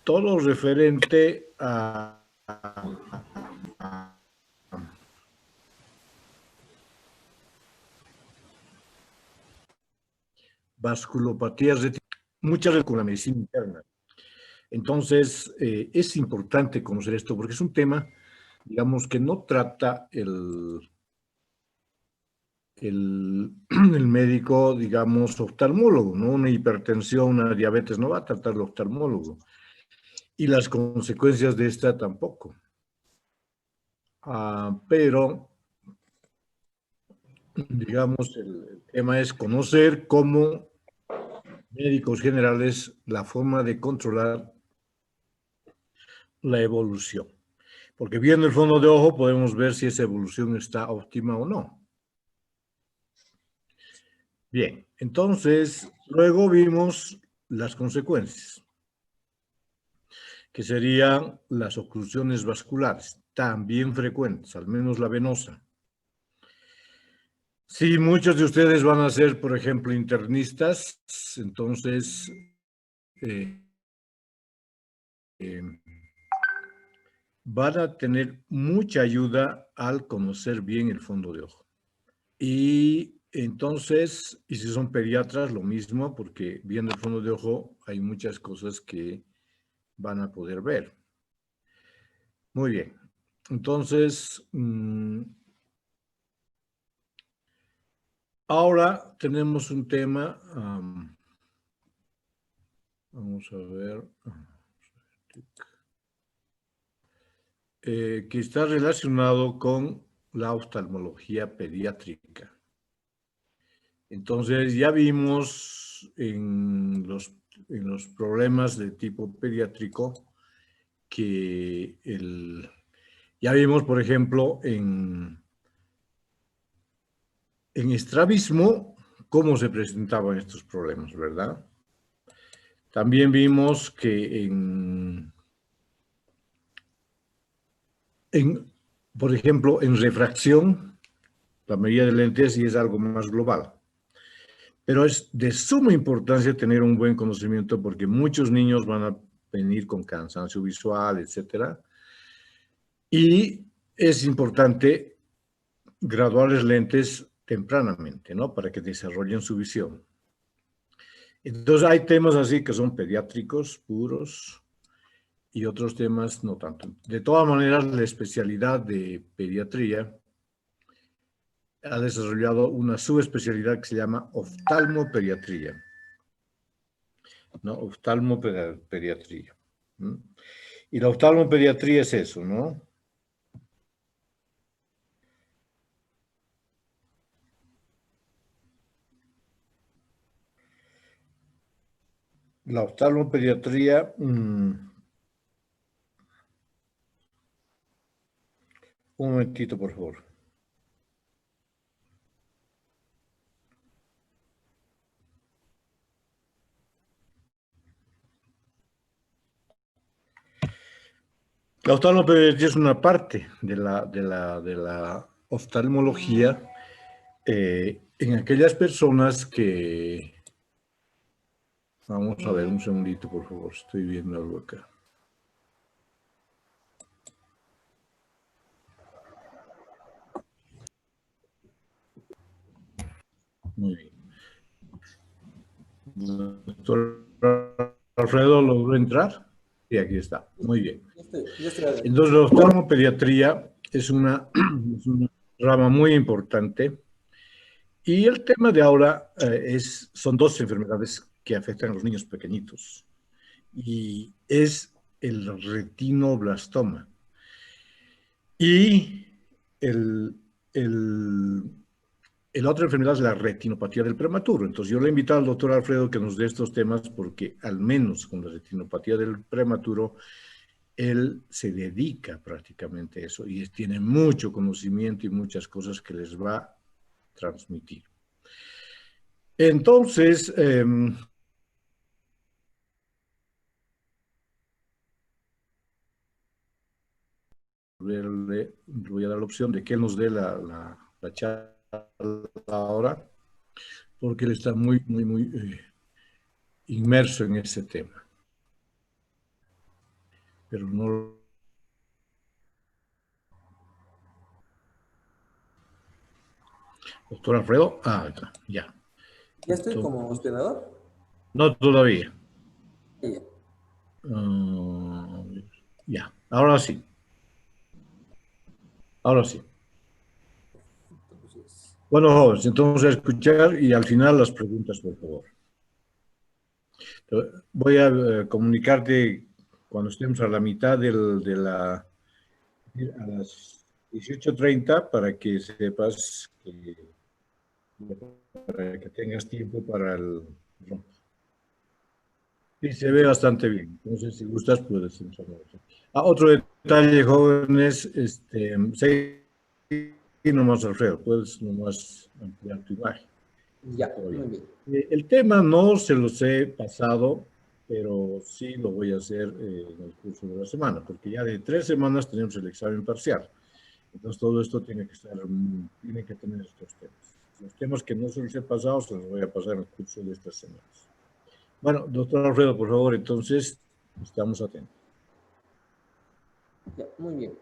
todo lo referente a vasculopatías retinales, muchas veces con la medicina interna. Entonces, es importante conocer esto porque es un tema, digamos, que no trata el médico, digamos, oftalmólogo, ¿no? Una hipertensión, una diabetes no va a tratar el oftalmólogo. Y las consecuencias de esta tampoco. Pero, digamos, el tema es conocer como médicos generales la forma de controlar la evolución. Porque viendo el fondo de ojo podemos ver si esa evolución está óptima o no. Bien, entonces, luego vimos las consecuencias, que serían las oclusiones vasculares, también frecuentes, al menos la venosa. Si muchos de ustedes van a ser, por ejemplo, internistas, entonces van a tener mucha ayuda al conocer bien el fondo de ojo. Y entonces, y si son pediatras, lo mismo, porque viendo el fondo de ojo hay muchas cosas que van a poder ver. Muy bien. Entonces, ahora tenemos un tema, vamos a ver, que está relacionado con la oftalmología pediátrica. Entonces, ya vimos en los problemas de tipo pediátrico que ya vimos, por ejemplo, en estrabismo, cómo se presentaban estos problemas, ¿verdad? También vimos que por ejemplo, en refracción, la medida de lentes sí es algo más global. Pero es de suma importancia tener un buen conocimiento porque muchos niños van a venir con cansancio visual, etcétera. Y es importante graduarles lentes tempranamente, ¿no? Para que desarrollen su visión. Entonces hay temas así que son pediátricos puros y otros temas no tanto. De todas maneras, la especialidad de pediatría ha desarrollado una subespecialidad que se llama oftalmopediatría, ¿no? Oftalmopediatría. ¿Mm? Y la oftalmopediatría es eso, ¿no? La oftalmopediatría, un momentito, por favor. La oftalmopediatría es una parte de la oftalmología en aquellas personas que... Vamos a ver un segundito, por favor. Estoy viendo algo acá. Muy bien. Doctor Alfredo, ¿logró entrar? Sí, aquí está. Muy bien. Entonces, la oftalmopediatría es una rama muy importante. Y el tema de ahora son dos enfermedades que afectan a los niños pequeñitos. Y es el retinoblastoma. Y el, la otra enfermedad es la retinopatía del prematuro. Entonces yo le he invitado al doctor Alfredo que nos dé estos temas porque al menos con la retinopatía del prematuro, él se dedica prácticamente a eso y tiene mucho conocimiento y muchas cosas que les va a transmitir. Entonces, le voy a dar la opción de que él nos dé la charla ahora, porque él está muy inmerso en ese tema. pero no. Doctor Alfredo, ya. ¿Ya estoy como Entonces, hospedador? no todavía. Ya. Ah, ya, ahora sí, ahora sí. Entonces, Bueno, jóvenes, entonces a escuchar y al final las preguntas, por favor. Voy a comunicarte cuando estemos a la mitad a las 18:30 para que sepas para que tengas tiempo para el. Sí, se ve bastante bien. Entonces, si gustas, puedes enseñar. Otro detalle, jóvenes, sí, nomás, Alfredo, puedes nomás ampliar tu imagen. ya, Todo bien. muy bien. El tema no se los he pasado, pero sí lo voy a hacer en el curso de la semana, porque ya de 3 semanas tenemos el examen parcial. Entonces, todo esto tiene que tener estos temas. Los temas que no se los he pasado, se los voy a pasar en el curso de estas semanas. Bueno, doctor Alfredo, por favor, entonces, estamos atentos. Ya, muy bien.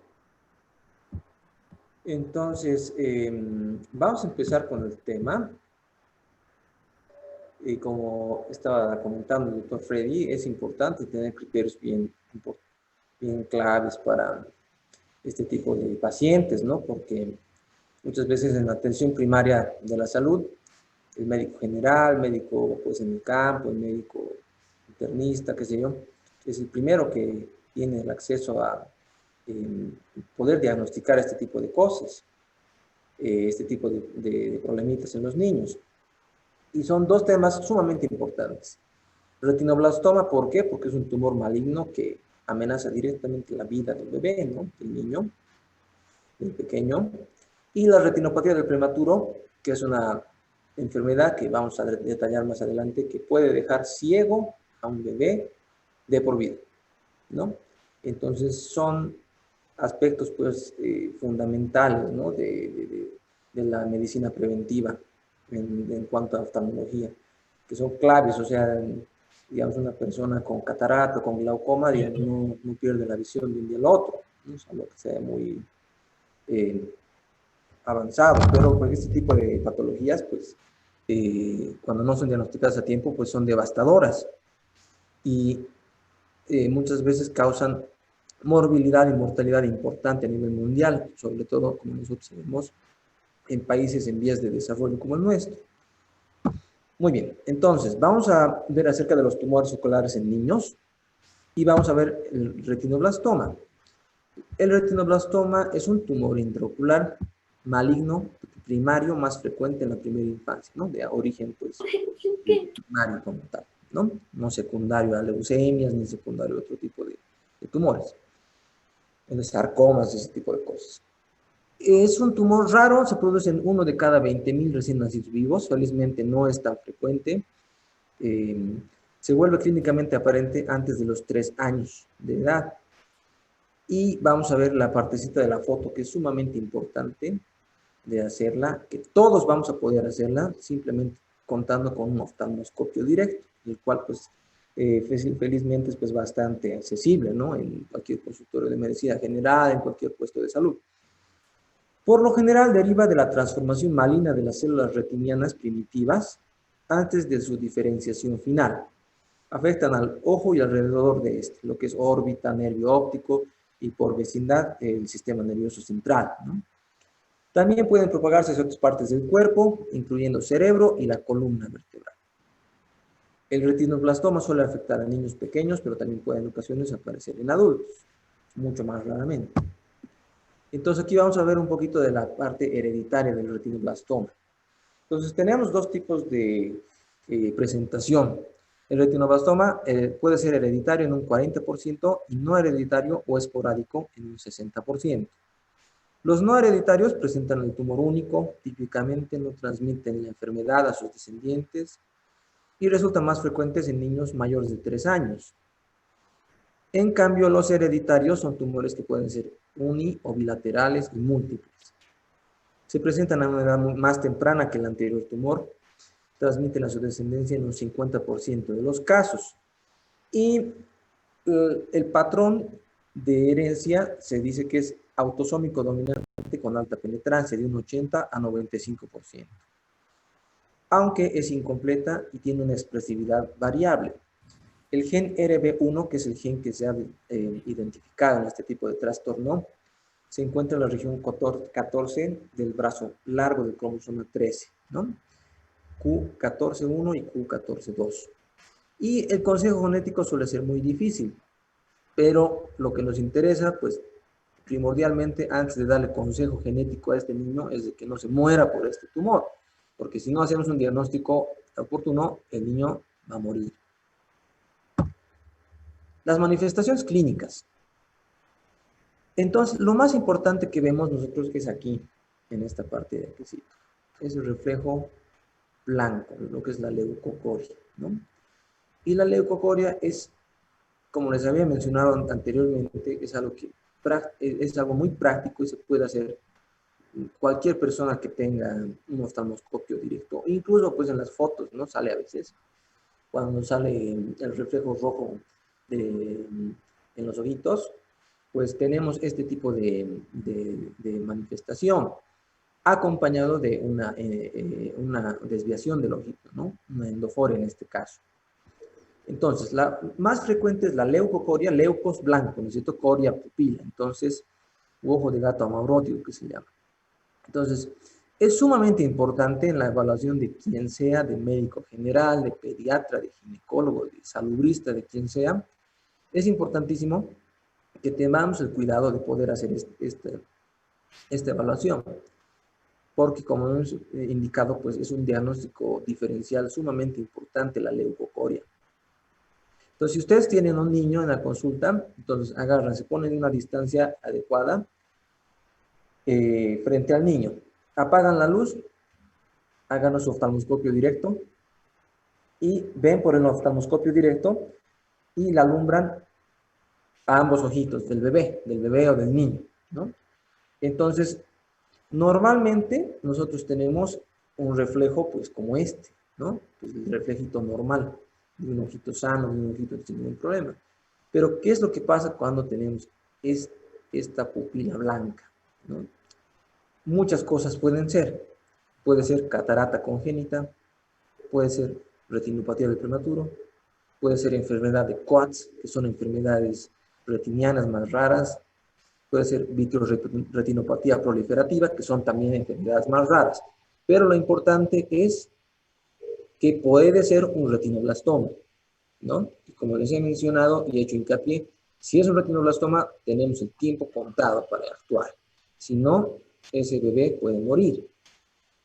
Entonces, vamos a empezar con el tema. Y como estaba comentando el doctor Freddy, es importante tener criterios bien claves para este tipo de pacientes, ¿no? Porque muchas veces en la atención primaria de la salud, el médico general, médico pues en el campo, el médico internista, qué sé yo, es el primero que tiene el acceso a poder diagnosticar este tipo de cosas, este tipo de problemitas en los niños. Y son dos temas sumamente importantes. Retinoblastoma, ¿por qué? Porque es un tumor maligno que amenaza directamente la vida del bebé, ¿no? Del niño, del pequeño. Y la retinopatía del prematuro, que es una enfermedad que vamos a detallar más adelante, que puede dejar ciego a un bebé de por vida, ¿no? Entonces son aspectos pues fundamentales, ¿no? De la medicina preventiva en cuanto a oftalmología, que son claves, o sea, digamos, una persona con catarata, con glaucoma, digamos, no pierde la visión de un día al otro, ¿no? Es algo que sea muy eh, avanzado, pero pues este tipo de patologías, pues, cuando no son diagnosticadas a tiempo, pues son devastadoras y muchas veces causan morbilidad y mortalidad importante a nivel mundial, sobre todo, como nosotros sabemos, en países en vías de desarrollo como el nuestro. Muy bien, entonces vamos a ver acerca de los tumores oculares en niños y vamos a ver el retinoblastoma. El retinoblastoma es un tumor intraocular maligno primario más frecuente en la primera infancia, ¿no? De origen, pues, primario como tal, ¿no? No secundario a leucemias ni secundario a otro tipo de tumores, en sarcomas, ese tipo de cosas. Es un tumor raro, se produce en 1 de cada 20.000 recién nacidos vivos, felizmente no es tan frecuente. Eh, Se vuelve clínicamente aparente antes de los 3 años de edad. Y vamos a ver la partecita de la foto que es sumamente importante de hacerla, que todos vamos a poder hacerla simplemente contando con un oftalmoscopio directo, el cual pues felizmente es pues bastante accesible, ¿no? En cualquier consultorio de medicina general, en cualquier puesto de salud. Por lo general deriva de la transformación maligna de las células retinianas primitivas antes de su diferenciación final. Afectan al ojo y alrededor de este, lo que es órbita, nervio óptico y por vecindad el sistema nervioso central, ¿no? También pueden propagarse hacia otras partes del cuerpo, incluyendo cerebro y la columna vertebral. El retinoblastoma suele afectar a niños pequeños, pero también puede en ocasiones aparecer en adultos, mucho más raramente. Entonces aquí vamos a ver un poquito de la parte hereditaria del retinoblastoma. Entonces tenemos dos tipos de presentación. El retinoblastoma puede ser hereditario en un 40% y no hereditario o esporádico en un 60%. Los no hereditarios presentan el tumor único, típicamente no transmiten la enfermedad a sus descendientes y resultan más frecuentes en niños mayores de 3 años. En cambio, los hereditarios son tumores que pueden ser uni o bilaterales y múltiples. Se presentan a una edad más temprana que el anterior tumor, transmiten a su descendencia en un 50% de los casos. Y el patrón de herencia se dice que es autosómico dominante con alta penetrancia de un 80 a 95%, aunque es incompleta y tiene una expresividad variable. El gen RB1, que es el gen que se ha identificado en este tipo de trastorno, se encuentra en la región 14 del brazo largo del cromosoma 13, ¿no? Q14.1 y Q14.2. Y el consejo genético suele ser muy difícil, pero lo que nos interesa, pues, primordialmente, antes de darle consejo genético a este niño, es de que no se muera por este tumor, porque si no hacemos un diagnóstico oportuno, el niño va a morir. Las manifestaciones clínicas. Entonces, lo más importante que vemos nosotros que es aquí, en esta parte de aquí, es el reflejo blanco, lo que es la leucocoria, ¿no? Y la leucocoria es, como les había mencionado anteriormente, es algo muy práctico y se puede hacer cualquier persona que tenga un oftalmoscopio directo. Incluso pues en las fotos, ¿no? Sale a veces, cuando sale el reflejo rojo en los ojitos, pues tenemos este tipo de manifestación, acompañado de una desviación del ojito, ¿no? Una endoforia en este caso. Entonces, la más frecuente es la leucocoria, leucos blanco, necesito coria pupila, entonces, ojo de gato amaurótico que se llama. Entonces, es sumamente importante en la evaluación de quien sea, de médico general, de pediatra, de ginecólogo, de salubrista, de quien sea, es importantísimo que tengamos el cuidado de poder hacer esta evaluación, porque como hemos indicado, pues es un diagnóstico diferencial sumamente importante la leucocoria. Entonces, si ustedes tienen un niño en la consulta, entonces agarran, se ponen en una distancia adecuada frente al niño. Apagan la luz, hagan su oftalmoscopio directo y ven por el oftalmoscopio directo y la alumbran a ambos ojitos del bebé o del niño, ¿no? Entonces, normalmente nosotros tenemos un reflejo pues como este, ¿no? Pues el reflejito normal de un ojito sano, de un ojito sin ningún problema. Pero, ¿qué es lo que pasa cuando tenemos esta pupila blanca, ¿no? Muchas cosas pueden ser. Puede ser catarata congénita, puede ser retinopatía del prematuro, puede ser enfermedad de Coats, que son enfermedades retinianas más raras, puede ser vitreoretinopatía proliferativa, que son también enfermedades más raras. Pero lo importante es que puede ser un retinoblastoma, ¿no? Y como les he mencionado y he hecho hincapié, si es un retinoblastoma, tenemos el tiempo contado para actuar. Si no, ese bebé puede morir.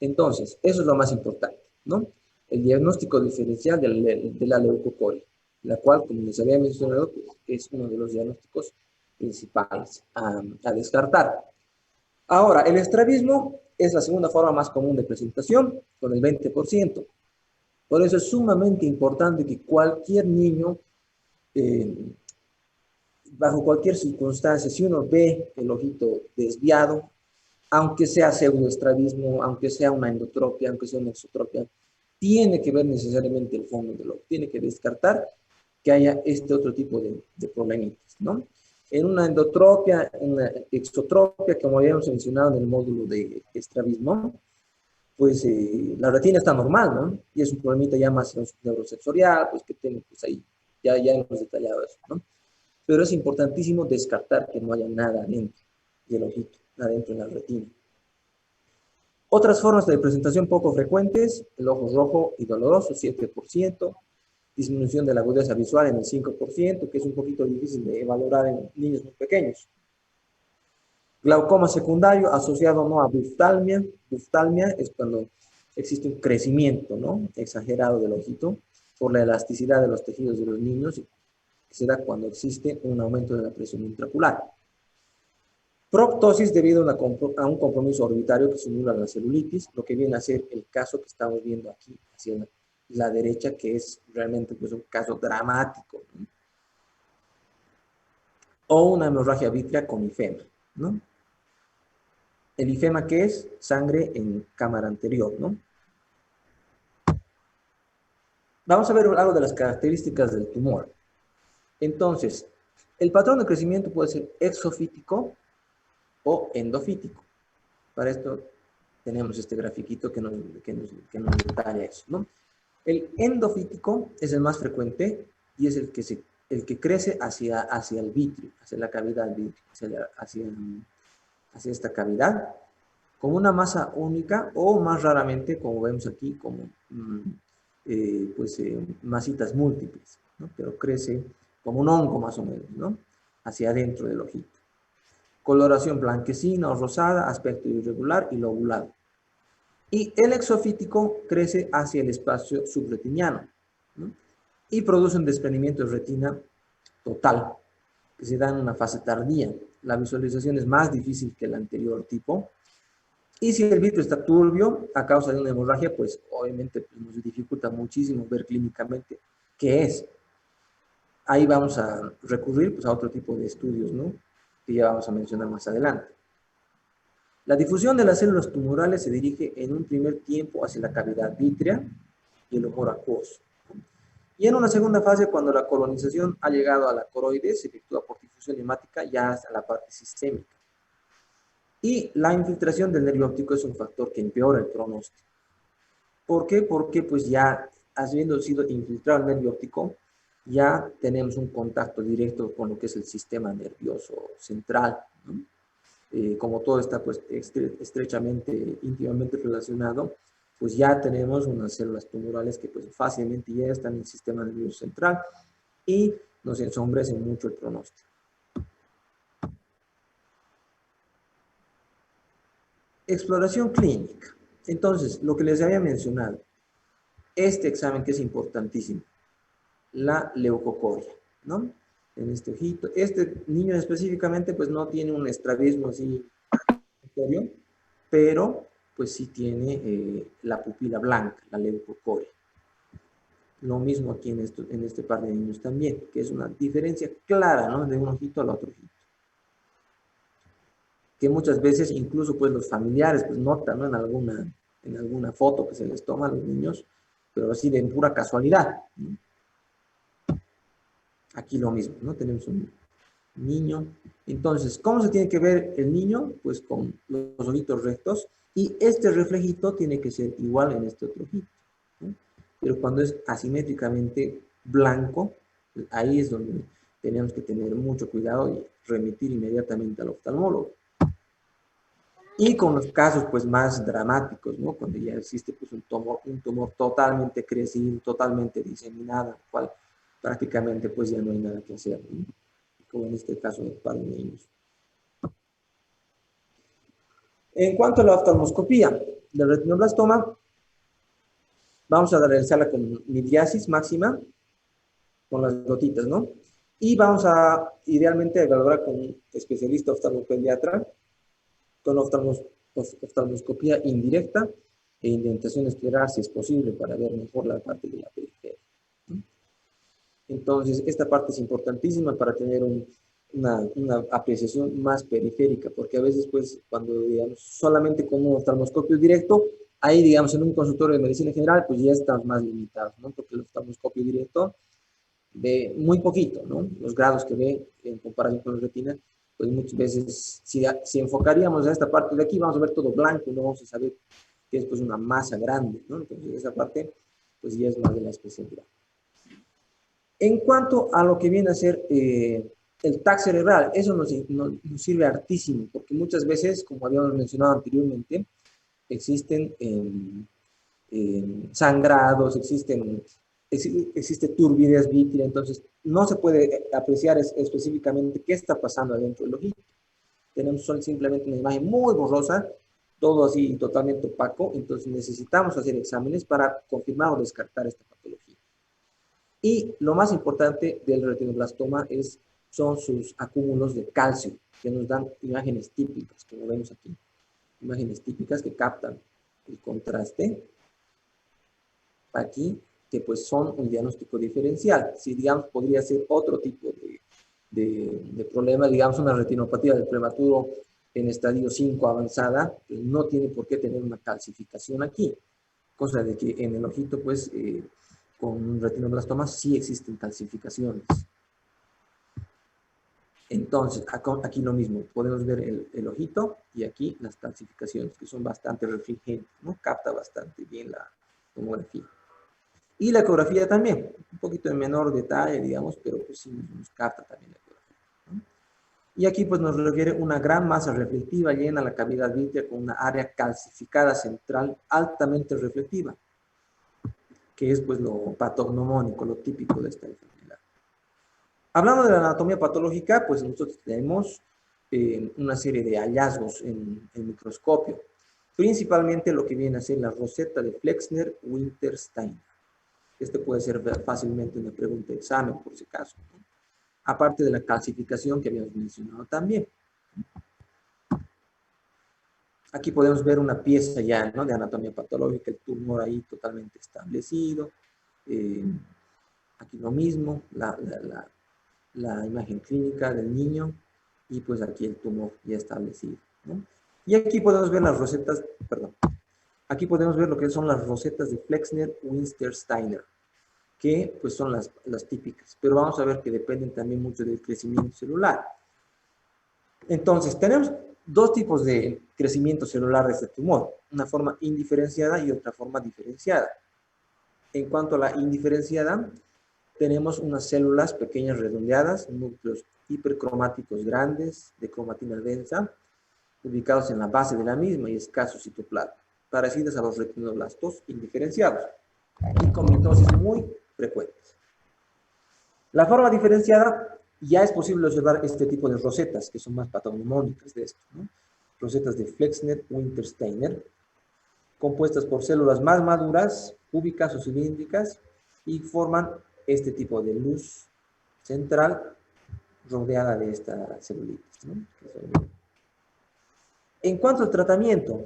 Entonces, eso es lo más importante, ¿no? El diagnóstico diferencial de la leucocoria, la cual, como les había mencionado, pues, es uno de los diagnósticos principales a descartar. Ahora, el estrabismo es la segunda forma más común de presentación, con el 20%. Por eso es sumamente importante que cualquier niño, bajo cualquier circunstancia, si uno ve el ojito desviado, aunque sea pseudoestrabismo, aunque sea una endotropia, aunque sea una exotropia, tiene que ver necesariamente el fondo del ojo, tiene que descartar que haya este otro tipo de problemitas, ¿no? En una endotropia, en una exotropia, como habíamos mencionado en el módulo de estrabismo, pues la retina está normal, ¿no? Y es un problemita ya más neurosensorial, pues que tiene, pues ahí, ya hemos detallado eso, ¿no? Pero es importantísimo descartar que no haya nada adentro del ojito, adentro de la retina. Otras formas de presentación poco frecuentes, el ojo rojo y doloroso, 7%, disminución de la agudeza visual en el 5%, que es un poquito difícil de valorar en niños muy pequeños. Glaucoma secundario asociado no a buftalmia. Buftalmia es cuando existe un crecimiento, ¿no?, exagerado del ojito por la elasticidad de los tejidos de los niños, que se da cuando existe un aumento de la presión intraocular. Proptosis debido a un compromiso orbitario que simula la celulitis, lo que viene a ser el caso que estamos viendo aquí hacia la derecha, que es realmente pues, un caso dramático, ¿no? O una hemorragia vítrea con ifema, ¿no? El ifema, ¿qué es? Sangre en cámara anterior, ¿no? Vamos a ver algo de las características del tumor. Entonces, El patrón de crecimiento puede ser exofítico o endofítico. Para esto tenemos este grafiquito que nos detalla eso, ¿no? El endofítico es el más frecuente y es el que crece hacia el vitrio, hacia la cavidad del vitrio, hacia esta cavidad, como una masa única o más raramente, como vemos aquí, como masitas múltiples, ¿no? Pero crece como un hongo más o menos, ¿no? Hacia adentro del ojito. Coloración blanquecina o rosada, aspecto irregular y lobulado. Y el exofítico crece hacia el espacio subretiniano, ¿no? Y produce un desprendimiento de retina total, que se da en una fase tardía. La visualización es más difícil que el anterior tipo. Y si el vitrio está turbio a causa de una hemorragia, pues obviamente nos dificulta muchísimo ver clínicamente qué es. Ahí vamos a recurrir pues, a otro tipo de estudios, ¿no? Que ya vamos a mencionar más adelante. La difusión de las células tumorales se dirige en un primer tiempo hacia la cavidad vítrea y el humor acuoso. Y en una segunda fase, cuando la colonización ha llegado a la coroides, se efectúa por difusión hemática ya hasta la parte sistémica. Y la infiltración del nervio óptico es un factor que empeora el pronóstico. ¿Por qué? Porque pues ya, habiendo sido infiltrado el nervio óptico, ya tenemos un contacto directo con lo que es el sistema nervioso central, ¿no? Como todo está pues estrechamente, íntimamente relacionado, pues ya tenemos unas células tumorales que pues fácilmente ya están en el sistema nervioso central y nos ensombrecen mucho el pronóstico. Exploración clínica. Entonces, lo que les había mencionado, este examen que es importantísimo, la leucocoria, ¿no? En este ojito. Este niño específicamente pues no tiene un estrabismo así, pero pues sí tiene la pupila blanca, la leucocoria. Lo mismo aquí en este par de niños también, que es una diferencia clara, ¿no? De un ojito al otro ojito. Que muchas veces incluso pues los familiares pues notan, ¿no? En alguna foto que se les toma a los niños, pero así de pura casualidad, ¿no? Aquí lo mismo, ¿no? Tenemos un niño. Entonces, ¿cómo se tiene que ver el niño? Pues con los ojitos rectos, y este reflejito tiene que ser igual en este otro ojito, ¿no? Pero cuando es asimétricamente blanco, pues ahí es donde tenemos que tener mucho cuidado y remitir inmediatamente al oftalmólogo. Y con los casos pues más dramáticos, ¿no? Cuando ya existe pues un tumor totalmente crecido, totalmente diseminado, cual prácticamente pues ya no hay nada que hacer, ¿no? Como en este caso de par de niños. En cuanto a la oftalmoscopía del retinoblastoma, vamos a realizarla con midriasis máxima, con las gotitas, ¿no? Y vamos a, idealmente, evaluar con un especialista oftalmopediatra, con oftalmoscopía indirecta e indentación escleral, si es posible, para ver mejor la parte de la periferia, ¿no? Entonces, esta parte es importantísima para tener una apreciación más periférica, porque a veces, pues, cuando, digamos, solamente con un oftalmoscopio directo, ahí, digamos, en un consultorio de medicina general, pues ya están más limitados, ¿no? Porque el oftalmoscopio directo ve muy poquito, ¿no? Los grados que ve en comparación con la retina, pues muchas veces, si enfocaríamos a esta parte de aquí, vamos a ver todo blanco, no vamos a saber que es pues una masa grande, ¿no? Entonces, esa parte, pues ya es más de la especialidad. En cuanto a lo que viene a ser el TAC cerebral, eso nos sirve hartísimo, porque muchas veces, como habíamos mencionado anteriormente, existen sangrados, existe turbidez vítrea, entonces no se puede apreciar específicamente qué está pasando adentro del ojito. Tenemos simplemente una imagen muy borrosa, todo así totalmente opaco, entonces necesitamos hacer exámenes para confirmar o descartar esta patología. Y lo más importante del retinoblastoma son sus acúmulos de calcio, que nos dan imágenes típicas, como vemos aquí. Imágenes típicas que captan el contraste aquí, que pues son un diagnóstico diferencial. Si, digamos, podría ser otro tipo de problema, digamos, una retinopatía del prematuro en estadio 5 avanzada, pues no tiene por qué tener una calcificación aquí. Cosa de que en el ojito, pues, con un retinoblastoma sí existen calcificaciones. Entonces, aquí lo mismo, podemos ver el ojito y aquí las calcificaciones, que son bastante refringentes, ¿no? Capta bastante bien la tomografía. Y la ecografía también, un poquito de menor detalle, digamos, pero pues sí nos capta también la ecografía, ¿no? Y aquí pues nos refiere una gran masa reflectiva llena la cavidad vítrea con una área calcificada central altamente reflectiva, que es pues lo patognomónico, lo típico de esta enfermedad. Hablando de la anatomía patológica, pues nosotros tenemos una serie de hallazgos en el microscopio, principalmente lo que viene a ser la roseta de Flexner-Winterstein. Este puede ser fácilmente una pregunta de examen, por si acaso, ¿no? Aparte de la calcificación que habíamos mencionado también. Aquí podemos ver una pieza ya, ¿no?, de anatomía patológica, el tumor ahí totalmente establecido. Aquí lo mismo, la imagen clínica del niño y pues aquí el tumor ya establecido, ¿no? Y aquí podemos ver las rosetas, perdón, aquí podemos ver lo que son las rosetas de Flexner-Wintersteiner, que pues son las típicas, pero vamos a ver que dependen también mucho del crecimiento celular. Entonces, tenemos dos tipos de crecimiento celular de este tumor, una forma indiferenciada y otra forma diferenciada. En cuanto a la indiferenciada, tenemos unas células pequeñas redondeadas, núcleos hipercromáticos grandes de cromatina densa, ubicados en la base de la misma y escaso citoplasma, parecidas a los retinoblastos indiferenciados y con mitosis muy frecuentes. La forma diferenciada, ya es posible observar este tipo de rosetas, que son más patognomónicas de esto, ¿no? Rosetas de Flexner-Wintersteiner, compuestas por células más maduras, cúbicas o cilíndricas, y forman este tipo de luz central rodeada de estas celulitas, ¿no? En cuanto al tratamiento,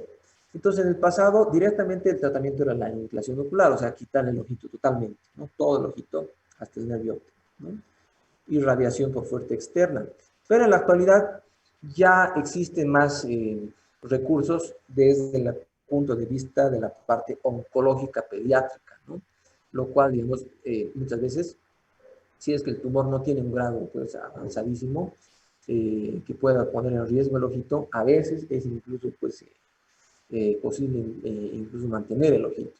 entonces en el pasado directamente el tratamiento era la enucleación ocular, o sea, quitar el ojito totalmente, ¿no? Todo el ojito hasta el nervio óptico, ¿no? Y radiación por fuente externa. Pero en la actualidad ya existen más recursos desde el punto de vista de la parte oncológica pediátrica, ¿no? Lo cual, digamos, muchas veces, si es que el tumor no tiene un grado pues avanzadísimo, que pueda poner en riesgo el ojito, a veces es incluso pues posible incluso mantener el ojito.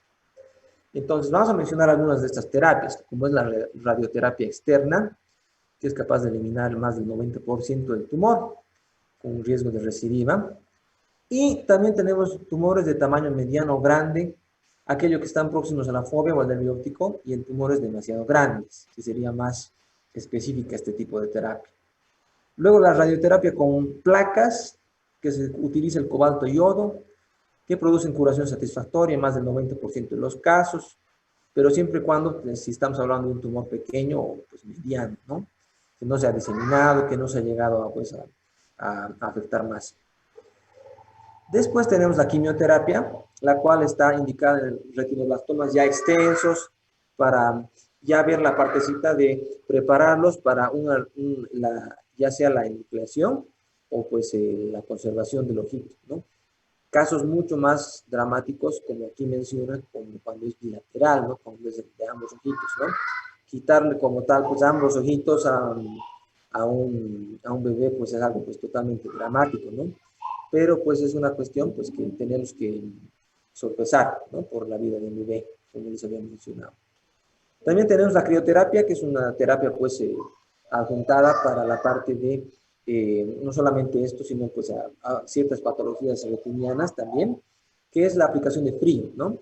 Entonces vamos a mencionar algunas de estas terapias, como es la radioterapia externa, que es capaz de eliminar más del 90% del tumor, con un riesgo de recidiva. Y también tenemos tumores de tamaño mediano o grande, aquellos que están próximos a la fobia o al nervio óptico, y en tumores demasiado grandes, que sería más específica este tipo de terapia. Luego la radioterapia con placas, que se utiliza el cobalto y yodo, que producen curación satisfactoria en más del 90% de los casos, pero siempre y cuando, pues, si estamos hablando de un tumor pequeño o pues mediano, ¿no? Que no se ha diseminado, que no se ha llegado pues, a afectar más. Después tenemos la quimioterapia, la cual está indicada en retinoblastomas ya extensos, para ya ver la partecita de prepararlos para ya sea la enucleación o pues la conservación del ojito, ¿no? Casos mucho más dramáticos, como aquí menciona, como cuando es bilateral, ¿no? Cuando es de ambos ojitos, ¿no? Quitarle como tal, pues ambos ojitos a un bebé, pues es algo pues totalmente dramático, ¿no? Pero pues es una cuestión pues que tenemos que sopesar, ¿no? Por la vida del bebé, como les había mencionado. También tenemos la crioterapia, que es una terapia pues adjuntada para la parte de no solamente esto, sino pues a ciertas patologías retinianas también, que es la aplicación de frío, ¿no?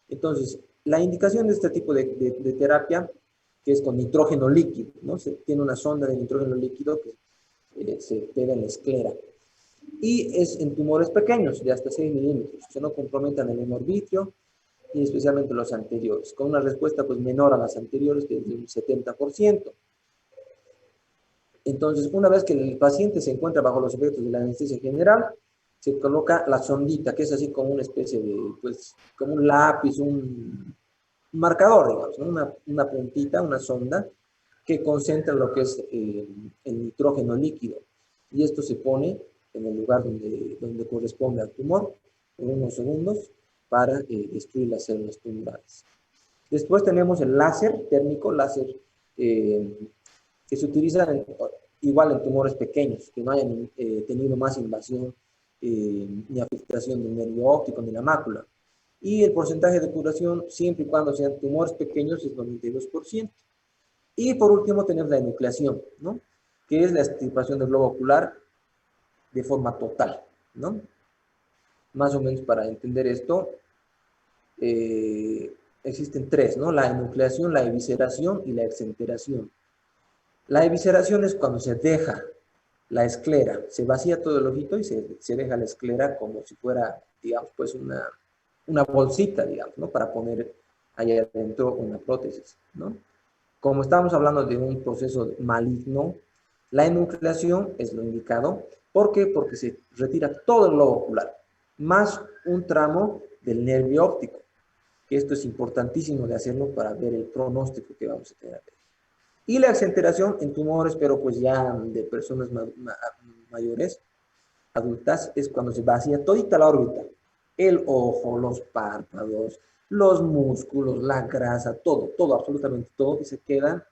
Entonces, la indicación de este tipo de terapia, que es con nitrógeno líquido, ¿no? Tiene una sonda de nitrógeno líquido que se pega en la esclera. Y es en tumores pequeños, de hasta 6 milímetros, que no comprometan el humor vítreo, y especialmente los anteriores, con una respuesta pues menor a las anteriores, que es de un 70%. Entonces, una vez que el paciente se encuentra bajo los efectos de la anestesia general, se coloca la sondita, que es así como una especie de, pues, como un lápiz, un marcador, digamos, ¿no? Una puntita, una sonda, que concentra lo que es el nitrógeno líquido. Y esto se pone en el lugar donde corresponde al tumor, en unos segundos, para destruir las células tumorales. Después tenemos el láser térmico, láser que se utiliza igual en tumores pequeños, que no hayan tenido más invasión ni afectación del nervio óptico ni la mácula. Y el porcentaje de curación, siempre y cuando sean tumores pequeños, es 92%. Y por último tenemos la enucleación, ¿no? Que es la extirpación del globo ocular de forma total, ¿no? Más o menos para entender esto, existen tres, ¿no? La enucleación, la evisceración y la exenteración. La evisceración es cuando se deja la esclera, se vacía todo el ojito y se deja la esclera como si fuera, digamos, pues una bolsita, digamos, ¿no? Para poner ahí adentro una prótesis, ¿no? Como estamos hablando de un proceso maligno, la enucleación es lo indicado. ¿Por qué? Porque se retira todo el globo ocular, más un tramo del nervio óptico, que esto es importantísimo de hacerlo para ver el pronóstico que vamos a tener. Y la exenteración en tumores, pero pues ya de personas mayores, adultas, es cuando se vacía todita la órbita. El ojo, los párpados, los músculos, la grasa, todo, absolutamente todo, y se queda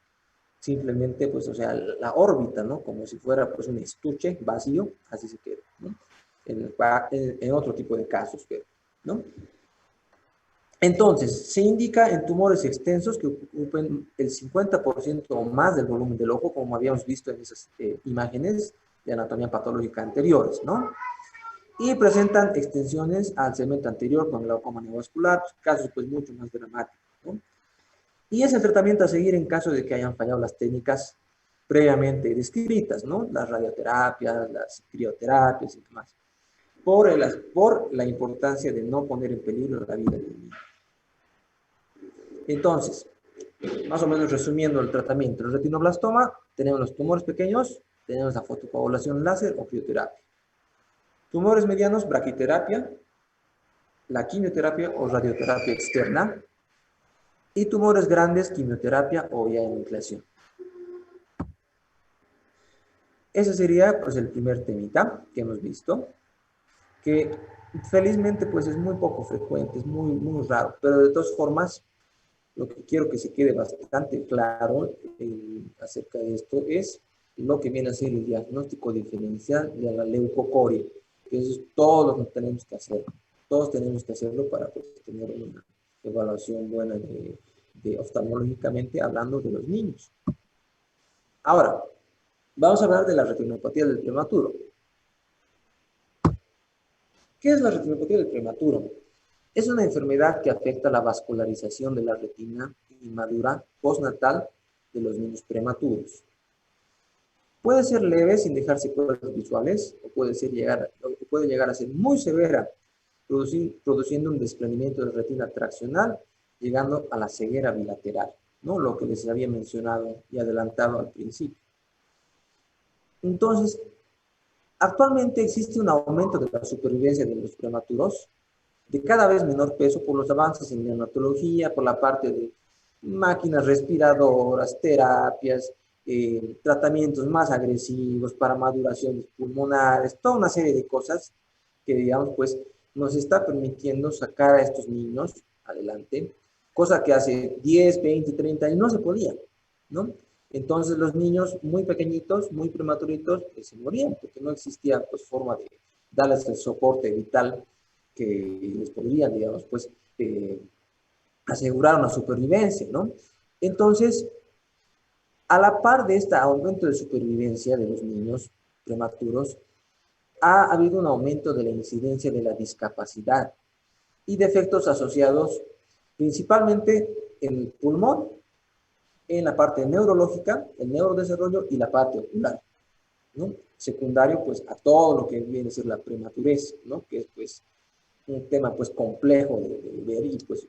simplemente, pues, o sea, la órbita, ¿no? Como si fuera, pues, un estuche vacío, así se queda, ¿no? En otro tipo de casos, ¿no? Entonces, se indica en tumores extensos que ocupen el 50% o más del volumen del ojo, como habíamos visto en esas imágenes de anatomía patológica anteriores, ¿no? Y presentan extensiones al segmento anterior con glaucoma neovascular, casos pues mucho más dramáticos, ¿no? Y es el tratamiento a seguir en caso de que hayan fallado las técnicas previamente descritas, ¿no? Las radioterapias, las crioterapias y demás, por la importancia de no poner en peligro la vida del niño. Entonces, más o menos resumiendo el tratamiento, el retinoblastoma, tenemos los tumores pequeños, tenemos la fotocoagulación láser o crioterapia. Tumores medianos, braquiterapia, la quimioterapia o radioterapia externa, y tumores grandes, quimioterapia o ya enucleación. Ese sería pues el primer temita que hemos visto, que felizmente pues es muy poco frecuente, es muy raro, pero de todas formas, lo que quiero que se quede bastante claro acerca de esto es lo que viene a ser el diagnóstico diferencial de la leucocoria, que eso es todo lo que tenemos que hacer. Todos tenemos que hacerlo para pues, tener una evaluación buena de oftalmológicamente hablando de los niños. Ahora, vamos a hablar de la retinopatía del prematuro. ¿Qué es la retinopatía del prematuro? Es una enfermedad que afecta la vascularización de la retina inmadura postnatal de los niños prematuros. Puede ser leve sin dejar secuelas visuales o puede llegar a ser muy severa, produciendo un desprendimiento de retina traccional, llegando a la ceguera bilateral, ¿no? Lo que les había mencionado y adelantado al principio. Entonces, actualmente existe un aumento de la supervivencia de los prematuros, de cada vez menor peso por los avances en neonatología, por la parte de máquinas respiradoras, terapias, tratamientos más agresivos para maduraciones pulmonares, toda una serie de cosas que, digamos, pues nos está permitiendo sacar a estos niños adelante, cosa que hace 10, 20, 30 años no se podía, ¿no? Entonces los niños muy pequeñitos, muy prematuritos, se morían porque no existía pues forma de darles el soporte vital que les podrían, digamos, pues, asegurar una supervivencia, ¿no? Entonces, a la par de este aumento de supervivencia de los niños prematuros, ha habido un aumento de la incidencia de la discapacidad y defectos asociados principalmente en el pulmón, en la parte neurológica, el neurodesarrollo y la parte ocular, ¿no? Secundario, pues, a todo lo que viene a ser la prematurez, ¿no? Que es, pues, un tema pues complejo de ver y pues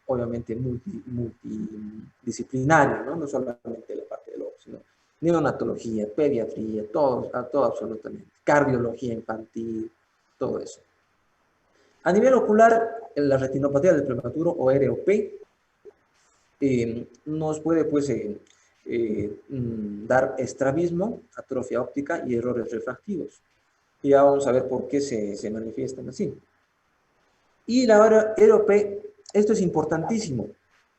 obviamente multidisciplinario, ¿no? No solamente la parte del ojo, sino neonatología, pediatría, todo absolutamente, cardiología infantil, todo eso. A nivel ocular, la retinopatía del prematuro o ROP nos puede pues dar estrabismo, atrofia óptica y errores refractivos. Y ya vamos a ver por qué se manifiestan así. Y la ROP, esto es importantísimo.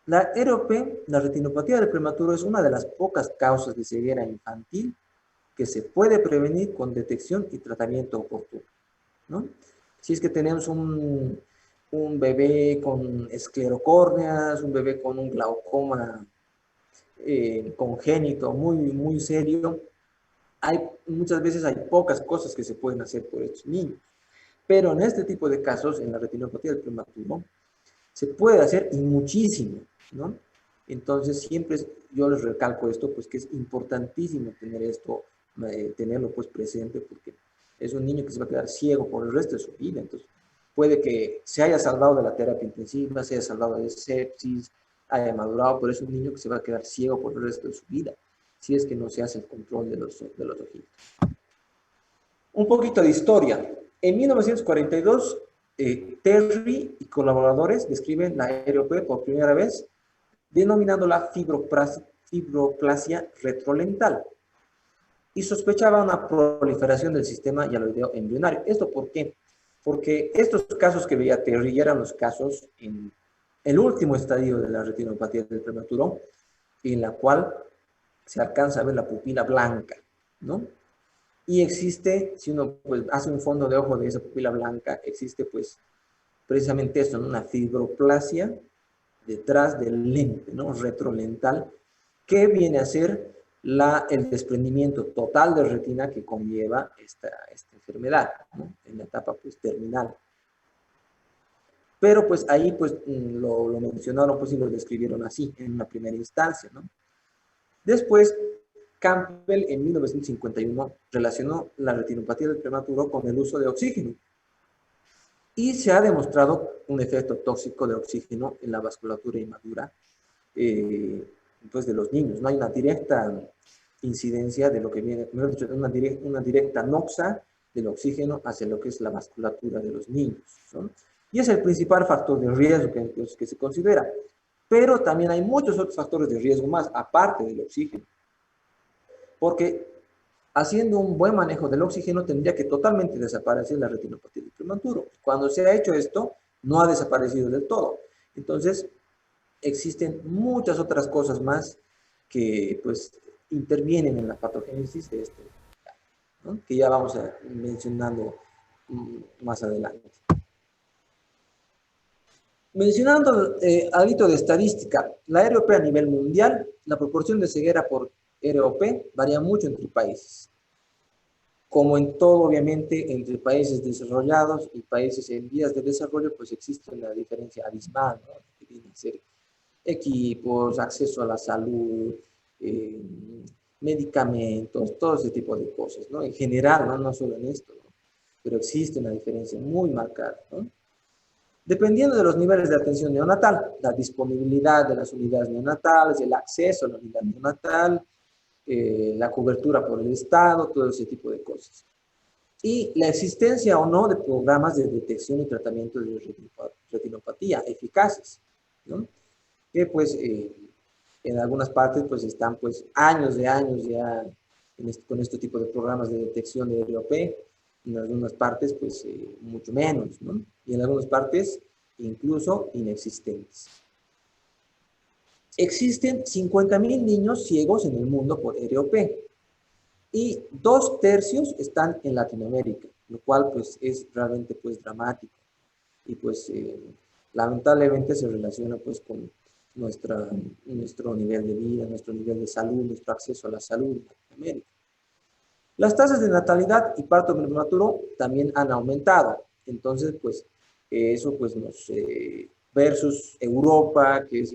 La ROP, la retinopatía del prematuro, es una de las pocas causas de ceguera infantil que se puede prevenir con detección y tratamiento oportuno, ¿no? Si es que tenemos un bebé con esclerocórneas, un bebé con un glaucoma congénito muy serio, muchas veces hay pocas cosas que se pueden hacer por estos niños. Pero en este tipo de casos, en la retinopatía del prematuro, se puede hacer y muchísimo, ¿no? Entonces, siempre yo les recalco esto, pues que es importantísimo tener esto, tenerlo pues presente, porque es un niño que se va a quedar ciego por el resto de su vida. Entonces, puede que se haya salvado de la terapia intensiva, se haya salvado de sepsis, haya madurado, pero es un niño que se va a quedar ciego por el resto de su vida, si es que no se hace el control de los ojitos. Un poquito de historia. En 1942, Terry y colaboradores describen la ROP por primera vez, denominándola fibroplasia retrolental, y sospechaba una proliferación del sistema hialoideo embrionario. ¿Esto por qué? Porque estos casos que veía Terry ya eran los casos en el último estadio de la retinopatía del prematuro, en la cual se alcanza a ver la pupila blanca, ¿no? Y existe, si uno pues, hace un fondo de ojo de esa pupila blanca, existe pues precisamente esto, ¿no? Una fibroplasia detrás del lente, ¿no? Retrolental, que viene a ser el desprendimiento total de retina que conlleva esta enfermedad, ¿no? En la etapa pues terminal. Pero pues ahí pues lo mencionaron pues y lo describieron así en una primera instancia, ¿no? Después, Campbell en 1951 relacionó la retinopatía del prematuro con el uso de oxígeno y se ha demostrado un efecto tóxico de oxígeno en la vasculatura inmadura pues de los niños. No hay una directa incidencia de lo que viene, mejor dicho, una directa noxa del oxígeno hacia lo que es la vasculatura de los niños, ¿no? Y es el principal factor de riesgo que se considera. Pero también hay muchos otros factores de riesgo más, aparte del oxígeno. Porque haciendo un buen manejo del oxígeno tendría que totalmente desaparecer la retinopatía del prematuro. Cuando se ha hecho esto, no ha desaparecido del todo. Entonces, existen muchas otras cosas más que pues intervienen en la patogénesis de esto, ¿no? Que ya vamos a ir mencionando más adelante. Mencionando algo de estadística, la ROP a nivel mundial, la proporción de ceguera por ROP varía mucho entre países. Como en todo, obviamente, entre países desarrollados y países en vías de desarrollo, pues existe una diferencia abismal, ¿no? Que viene a ser equipos, acceso a la salud, medicamentos, todo ese tipo de cosas, ¿no? En general, ¿no? No solo en esto, ¿no? Pero existe una diferencia muy marcada, ¿no? Dependiendo de los niveles de atención neonatal, la disponibilidad de las unidades neonatales, el acceso a la unidad neonatal, la cobertura por el Estado, todo ese tipo de cosas. Y la existencia o no de programas de detección y tratamiento de retinopatía eficaces, ¿no? Que pues en algunas partes pues están pues años ya con este tipo de programas de detección de ROP, en algunas partes pues mucho menos, ¿no? Y en algunas partes incluso inexistentes. Existen 50.000 niños ciegos en el mundo por ROP y 2/3 están en Latinoamérica, lo cual pues es realmente pues dramático y pues lamentablemente se relaciona pues con nuestro nivel de vida, nuestro nivel de salud, nuestro acceso a la salud en Latinoamérica. Las tasas de natalidad y parto prematuro también han aumentado. Entonces, pues, eso pues versus Europa, que es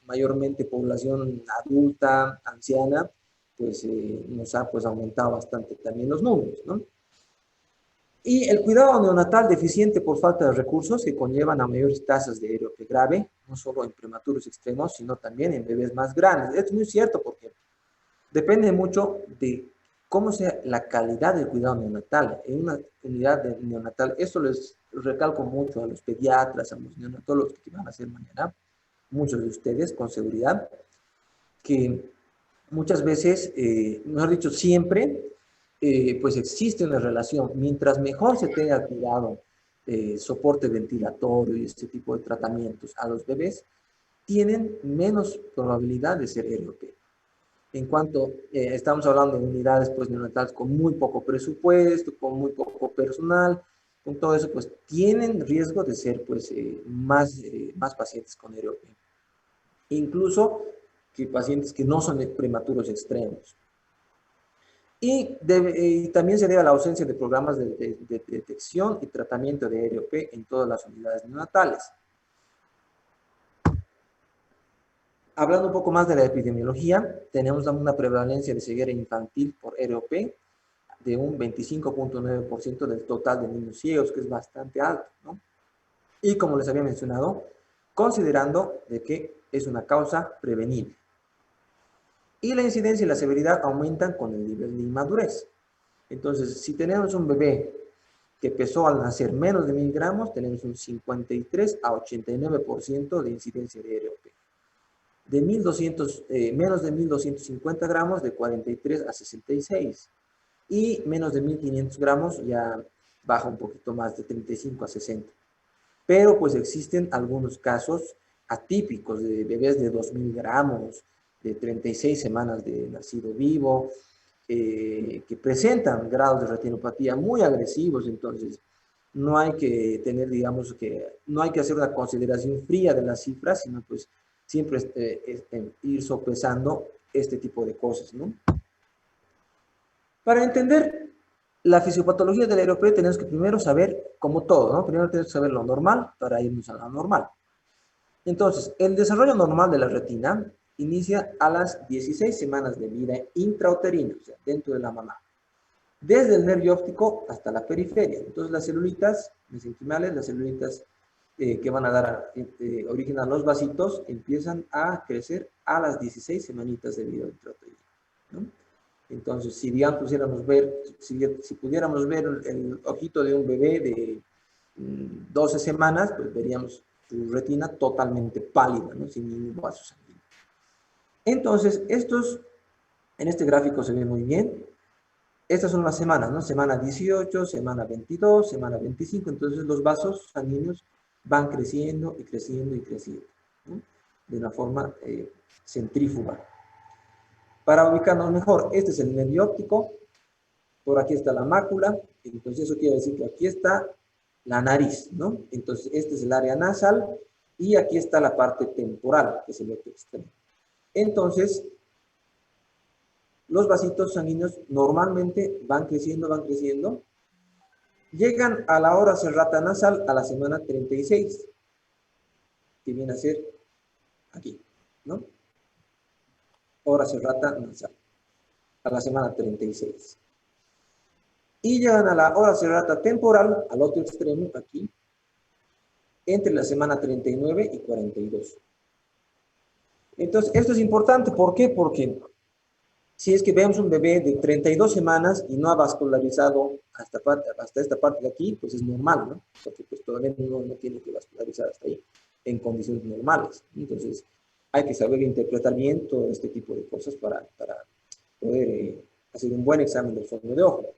mayormente población adulta, anciana, pues nos ha pues aumentado bastante también los números, ¿no? Y el cuidado neonatal deficiente por falta de recursos que conllevan a mayores tasas de ROP grave, no solo en prematuros extremos, sino también en bebés más grandes. Es muy cierto porque depende mucho de cómo sea la calidad del cuidado neonatal. En una unidad neonatal, esto les recalco mucho a los pediatras, a los neonatólogos que van a hacer mañana, muchos de ustedes con seguridad, que muchas veces, mejor dicho, siempre, pues existe una relación. Mientras mejor se tenga cuidado, soporte ventilatorio y este tipo de tratamientos a los bebés, tienen menos probabilidad de ser ROP. En cuanto estamos hablando de unidades pues, neonatales con muy poco presupuesto, con muy poco personal, con todo eso, pues tienen riesgo de ser pues, más pacientes con EROP. Incluso que pacientes que no son prematuros extremos. Y también se debe a la ausencia de programas de detección y tratamiento de EROP en todas las unidades neonatales. Hablando un poco más de la epidemiología, tenemos una prevalencia de ceguera infantil por EROP de un 25.9% del total de niños ciegos, que es bastante alto, ¿no? Y como les había mencionado, considerando de que es una causa prevenible. Y la incidencia y la severidad aumentan con el nivel de inmadurez. Entonces, si tenemos un bebé que pesó al nacer menos de 1000 gramos, tenemos un 53 a 89% de incidencia de EROP. De 1200, menos de 1250 gramos, de 43 a 66. Y menos de 1500 gramos ya baja un poquito más, de 35 a 60. Pero pues existen algunos casos atípicos de bebés de 2000 gramos, de 36 semanas de nacido vivo, que presentan grados de retinopatía muy agresivos. Entonces no hay que tener, digamos, no hay que hacer una consideración fría de las cifras, sino pues siempre ir sopesando este tipo de cosas, ¿no? Para entender la fisiopatología del EROP tenemos que primero saber, como todo, ¿no? Primero tenemos que saber lo normal para irnos a lo anormal. Entonces, el desarrollo normal de la retina inicia a las 16 semanas de vida intrauterina, o sea, dentro de la mamá. Desde el nervio óptico hasta la periferia. Entonces, las celulitas mesenquimales, las celulitas que van a dar origen a los vasitos, empiezan a crecer a las 16 semanitas de vida intrauterina, ¿no? Entonces, si digamos, pudiéramos ver, si pudiéramos ver el ojito de un bebé de 12 semanas, pues veríamos su retina totalmente pálida, ¿no? Sin ningún vaso sanguíneo. Entonces, en este gráfico se ve muy bien. Estas son las semanas, ¿no? Semana 18, semana 22, semana 25. Entonces, los vasos sanguíneos van creciendo y creciendo y creciendo, ¿no? De una forma centrífuga. Para ubicarnos mejor, este es el nervio óptico, por aquí está la mácula, entonces eso quiere decir que aquí está la nariz, ¿no? Entonces este es el área nasal y aquí está la parte temporal, que es el otro extremo. Entonces, los vasitos sanguíneos normalmente van creciendo, llegan a la hora serrata nasal a la semana 36, que viene a ser aquí, ¿no? Hora serrata nasal, a la semana 36. Y llegan a la hora serrata temporal, al otro extremo, aquí, entre la semana 39 y 42. Entonces, esto es importante. ¿Por qué? Porque si es que vemos un bebé de 32 semanas y no ha vascularizado hasta esta parte de aquí, pues es normal, ¿no? Porque pues todavía no tiene que vascularizar hasta ahí, en condiciones normales. Entonces, hay que saber interpretar bien todo este tipo de cosas para poder hacer un buen examen del fondo de ojo.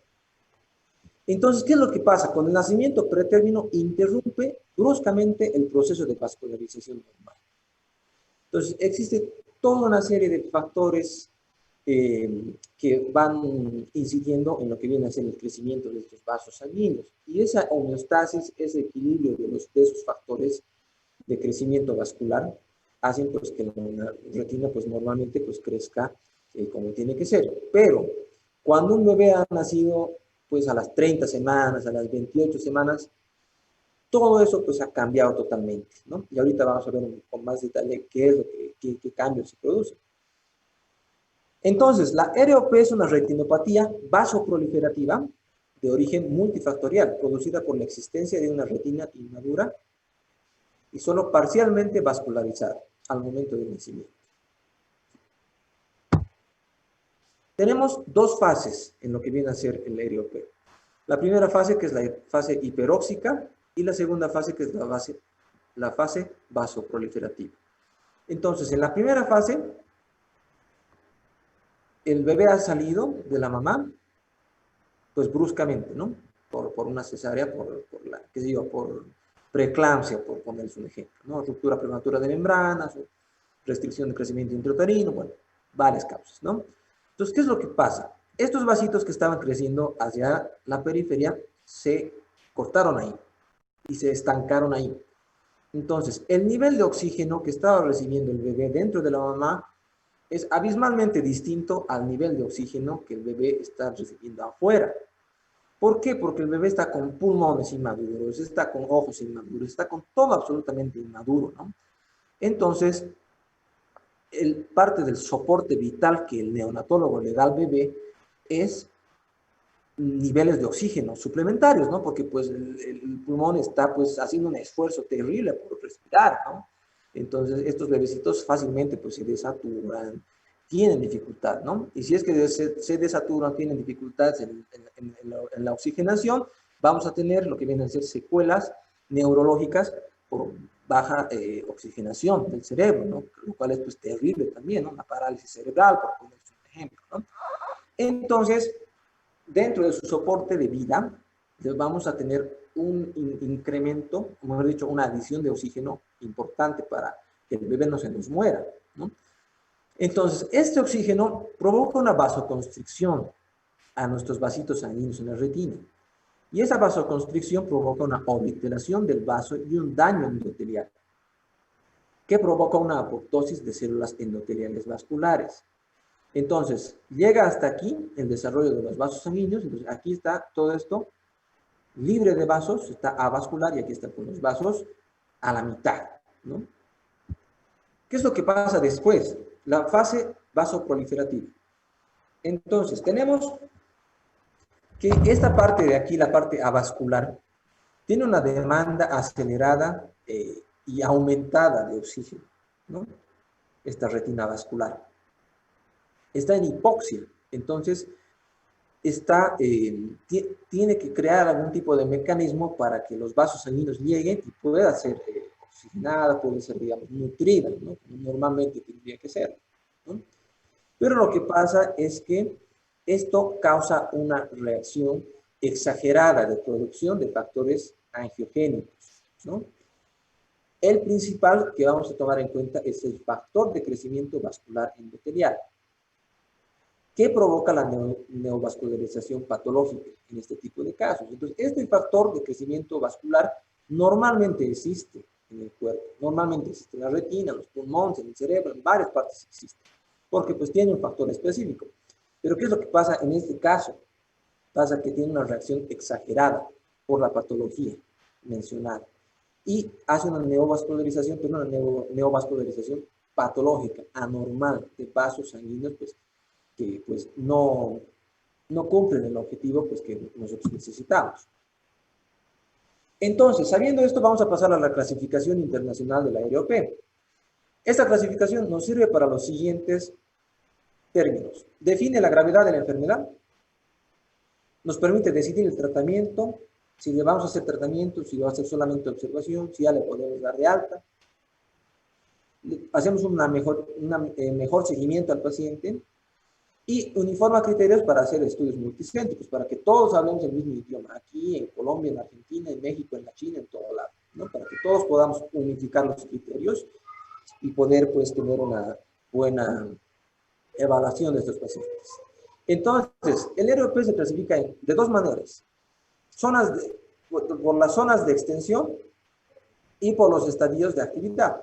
Entonces, ¿qué es lo que pasa? Con el nacimiento pretérmino interrumpe bruscamente el proceso de vascularización normal. Entonces, existe toda una serie de factores que van incidiendo en lo que viene a ser el crecimiento de estos vasos sanguíneos. Y esa homeostasis, ese equilibrio de esos factores de crecimiento vascular, hacen pues que la retina pues normalmente pues crezca como tiene que ser. Pero cuando un bebé ha nacido pues a las 30 semanas, a las 28 semanas, todo eso pues ha cambiado totalmente, ¿no? Y ahorita vamos a ver con más detalle qué es lo qué cambios se producen. Entonces, la EROP es una retinopatía vasoproliferativa de origen multifactorial, producida por la existencia de una retina inmadura y solo parcialmente vascularizada al momento del nacimiento. Tenemos dos fases en lo que viene a ser el EROP. La primera fase, que es la fase hiperóxica, y la segunda fase, que es la fase vasoproliferativa. Entonces, en la primera fase, el bebé ha salido de la mamá, pues bruscamente, ¿no? Por una cesárea, por preeclampsia, por ponerles un ejemplo, ¿no? Ruptura prematura de membranas, restricción de crecimiento intrauterino, bueno. varias causas, ¿no? Entonces, ¿qué es lo que pasa? Estos vasitos que estaban creciendo hacia la periferia se cortaron ahí y se estancaron ahí. Entonces, el nivel de oxígeno que estaba recibiendo el bebé dentro de la mamá es abismalmente distinto al nivel de oxígeno que el bebé está recibiendo afuera. ¿Por qué? Porque el bebé está con pulmones inmaduros, está con ojos inmaduros, está con todo absolutamente inmaduro, ¿no? Entonces, parte del soporte vital que el neonatólogo le da al bebé es niveles de oxígeno suplementarios, ¿no? Porque pues el pulmón está pues haciendo un esfuerzo terrible por respirar, ¿no? Entonces estos bebecitos fácilmente pues se desaturan, tienen dificultad, ¿no? Y si es que se desaturan, tienen dificultades en la oxigenación, vamos a tener lo que vienen a ser secuelas neurológicas por baja oxigenación del cerebro, ¿no? Lo cual es pues terrible también, ¿no? Una parálisis cerebral, por poner un ejemplo, ¿no? Entonces, dentro de su soporte de vida, vamos a tener un incremento, como he dicho, una adición de oxígeno importante para que el bebé no se nos muera, ¿no? Entonces, este oxígeno provoca una vasoconstricción a nuestros vasitos sanguíneos en la retina. Y esa vasoconstricción provoca una obliteración del vaso y un daño endotelial, que provoca una apoptosis de células endoteliales vasculares. Entonces, llega hasta aquí el desarrollo de los vasos sanguíneos. Entonces, aquí está todo esto libre de vasos, está avascular y aquí está con los vasos a la mitad, ¿no? ¿Qué es lo que pasa después? La fase vasoproliferativa. Entonces, tenemos que esta parte de aquí, la parte avascular, tiene una demanda acelerada y aumentada de oxígeno, ¿no? Esta retina vascular. Está en hipoxia, entonces tiene que crear algún tipo de mecanismo para que los vasos sanguíneos lleguen y pueda ser oxigenada, puede ser, digamos, nutrida, ¿no? Como normalmente tendría que ser, ¿no? Pero lo que pasa es que esto causa una reacción exagerada de producción de factores angiogénicos, ¿no? El principal que vamos a tomar en cuenta es el factor de crecimiento vascular endotelial, que provoca la neovascularización patológica en este tipo de casos. Entonces, este factor de crecimiento vascular normalmente existe en el cuerpo, normalmente existe en la retina, en los pulmones, en el cerebro, en varias partes existe, porque pues tiene un factor específico. Pero ¿qué es lo que pasa en este caso? Pasa que tiene una reacción exagerada por la patología mencionada y hace una neovascularización, pero una neovascularización patológica, anormal, de vasos sanguíneos, pues, que pues no cumplen el objetivo pues, que nosotros necesitamos. Entonces, sabiendo esto, vamos a pasar a la clasificación internacional de la AROP. Esta clasificación nos sirve para los siguientes términos. Define la gravedad de la enfermedad, nos permite decidir el tratamiento, si le vamos a hacer tratamiento, si va a ser solamente observación, si ya le podemos dar de alta. Hacemos un mejor seguimiento al paciente y uniforma criterios para hacer estudios multicéntricos, para que todos hablemos el mismo idioma, aquí, en Colombia, en Argentina, en México, en la China, en todo lado, ¿no? Para que todos podamos unificar los criterios y poder, pues, tener una buena evaluación de estos pacientes. Entonces, el ROP se clasifica de dos maneras. Por las zonas de extensión y por los estadios de actividad.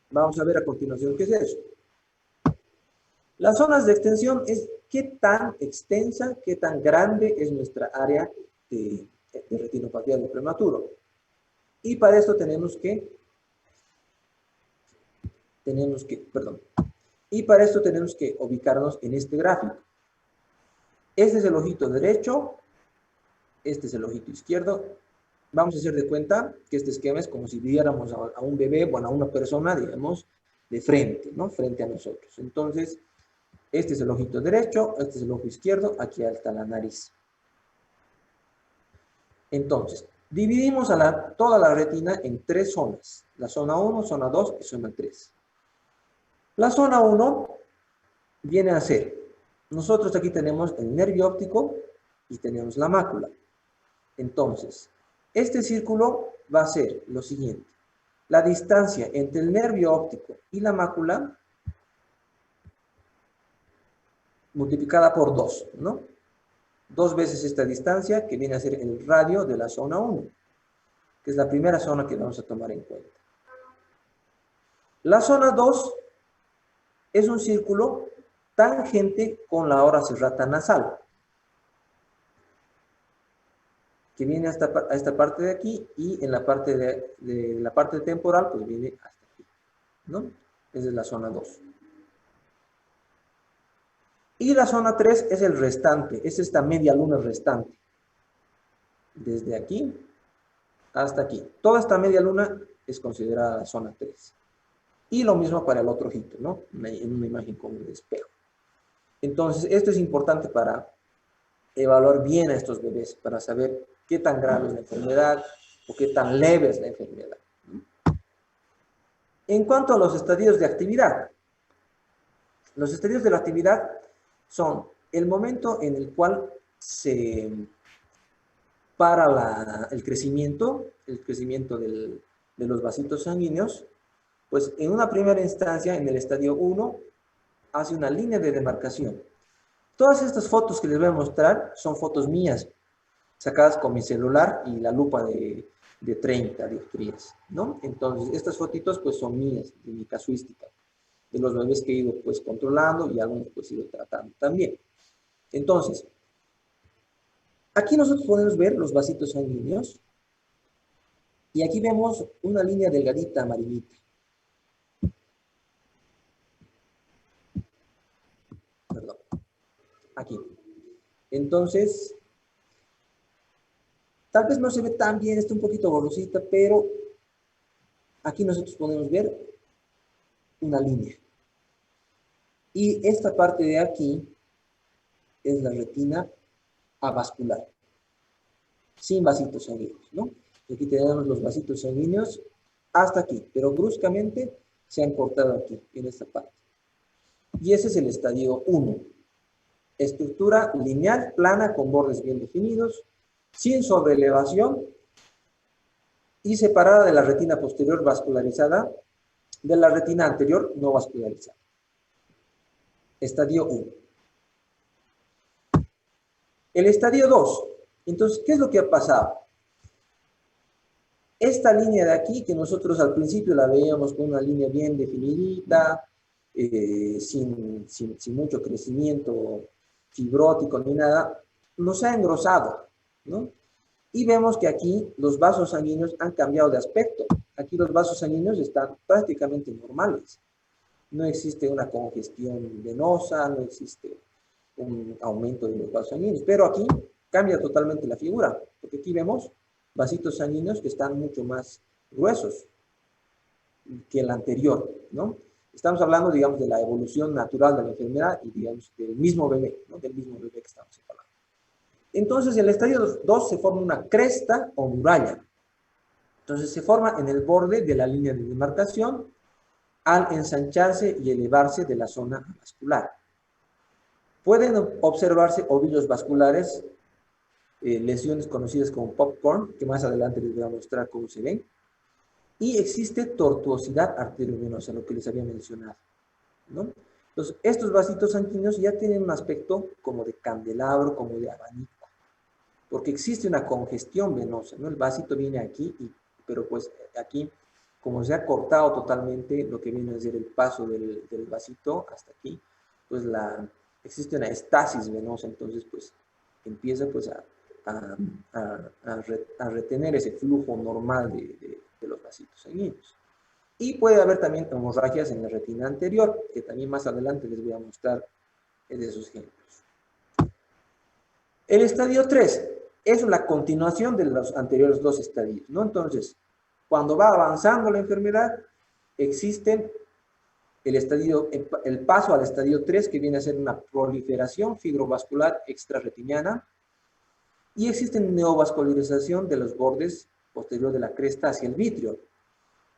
Vamos a ver a continuación qué es eso. Las zonas de extensión es qué tan extensa, qué tan grande es nuestra área de retinopatía del prematuro. Y para esto tenemos que ubicarnos en este gráfico. Este es el ojito derecho, este es el ojito izquierdo. Vamos a hacer de cuenta que este esquema es como si viéramos a un bebé, bueno, a una persona, digamos, de frente, ¿no? Frente a nosotros. Entonces, este es el ojito derecho, este es el ojo izquierdo, aquí está la nariz. Entonces, dividimos toda la retina en tres zonas. La zona 1, zona 2 y zona 3. La zona 1 viene a ser, nosotros aquí tenemos el nervio óptico y tenemos la mácula. Entonces, este círculo va a ser lo siguiente. La distancia entre el nervio óptico y la mácula multiplicada por 2, ¿no? 2 veces esta distancia, que viene a ser el radio de la zona 1, que es la primera zona que vamos a tomar en cuenta. La zona 2 es un círculo tangente con la hora serrata nasal, que viene a esta parte de aquí, y en la parte de la parte temporal, pues viene hasta aquí, ¿no? Esa es la zona 2. Y la zona 3 es el restante, es esta media luna restante. Desde aquí hasta aquí. Toda esta media luna es considerada la zona 3. Y lo mismo para el otro ojito, ¿no? En una imagen con un espejo. Entonces, esto es importante para evaluar bien a estos bebés, para saber qué tan grave es la enfermedad o qué tan leve es la enfermedad. En cuanto a los estadios de actividad, los estadios de la actividad son el momento en el cual se para el crecimiento de los vasitos sanguíneos, pues en una primera instancia, en el estadio 1, hace una línea de demarcación. Todas estas fotos que les voy a mostrar son fotos mías, sacadas con mi celular y la lupa de 30 dioptrías, ¿no? Entonces, estas fotitos pues son mías, de mi casuística, de los bebés que he ido pues controlando y algunos pues he ido tratando también. Entonces, aquí nosotros podemos ver los vasitos sanguíneos y aquí vemos una línea delgadita amarillita. Perdón. Aquí. Entonces, tal vez no se ve tan bien, está un poquito borrosita, pero aquí nosotros podemos ver una línea. Y esta parte de aquí es la retina avascular, sin vasitos sanguíneos, ¿no? Aquí tenemos los vasitos sanguíneos hasta aquí, pero bruscamente se han cortado aquí, en esta parte. Y ese es el estadio 1. Estructura lineal, plana, con bordes bien definidos, sin sobreelevación y separada de la retina posterior vascularizada de la retina anterior no vascularizada. Estadio 1. El estadio 2. Entonces, ¿qué es lo que ha pasado? Esta línea de aquí, que nosotros al principio la veíamos con una línea bien definidita, sin mucho crecimiento fibrótico ni nada, nos ha engrosado, ¿no? Y vemos que aquí los vasos sanguíneos han cambiado de aspecto. Aquí los vasos sanguíneos están prácticamente normales. No existe una congestión venosa, no existe un aumento de los vasos sanguíneos. Pero aquí cambia totalmente la figura, porque aquí vemos vasitos sanguíneos que están mucho más gruesos que el anterior, ¿no? Estamos hablando, digamos, de la evolución natural de la enfermedad y, digamos, del mismo bebé, ¿no? Del mismo bebé que estamos hablando. Entonces, en el estadio 2 se forma una cresta o muralla. Entonces, se forma en el borde de la línea de demarcación al ensancharse y elevarse de la zona vascular. Pueden observarse ovillos vasculares, lesiones conocidas como popcorn, que más adelante les voy a mostrar cómo se ven. Y existe tortuosidad arteriovenosa, lo que les había mencionado, ¿no? Entonces, estos vasitos sanguíneos ya tienen un aspecto como de candelabro, como de abanico, porque existe una congestión venosa, ¿no? El vasito viene aquí, pero pues aquí, como se ha cortado totalmente lo que viene a ser el paso del vasito hasta aquí, pues existe una estasis venosa, entonces pues empieza pues a retener ese flujo normal de los vasitos sanguíneos. Y puede haber también hemorragias en la retina anterior, que también más adelante les voy a mostrar de esos ejemplos. El estadio 3 es la continuación de los anteriores dos estadios, ¿no? Entonces, cuando va avanzando la enfermedad, existe el paso al estadio 3, que viene a ser una proliferación fibrovascular extrarretiniana, y existe neovascularización de los bordes posterior de la cresta hacia el vítreo.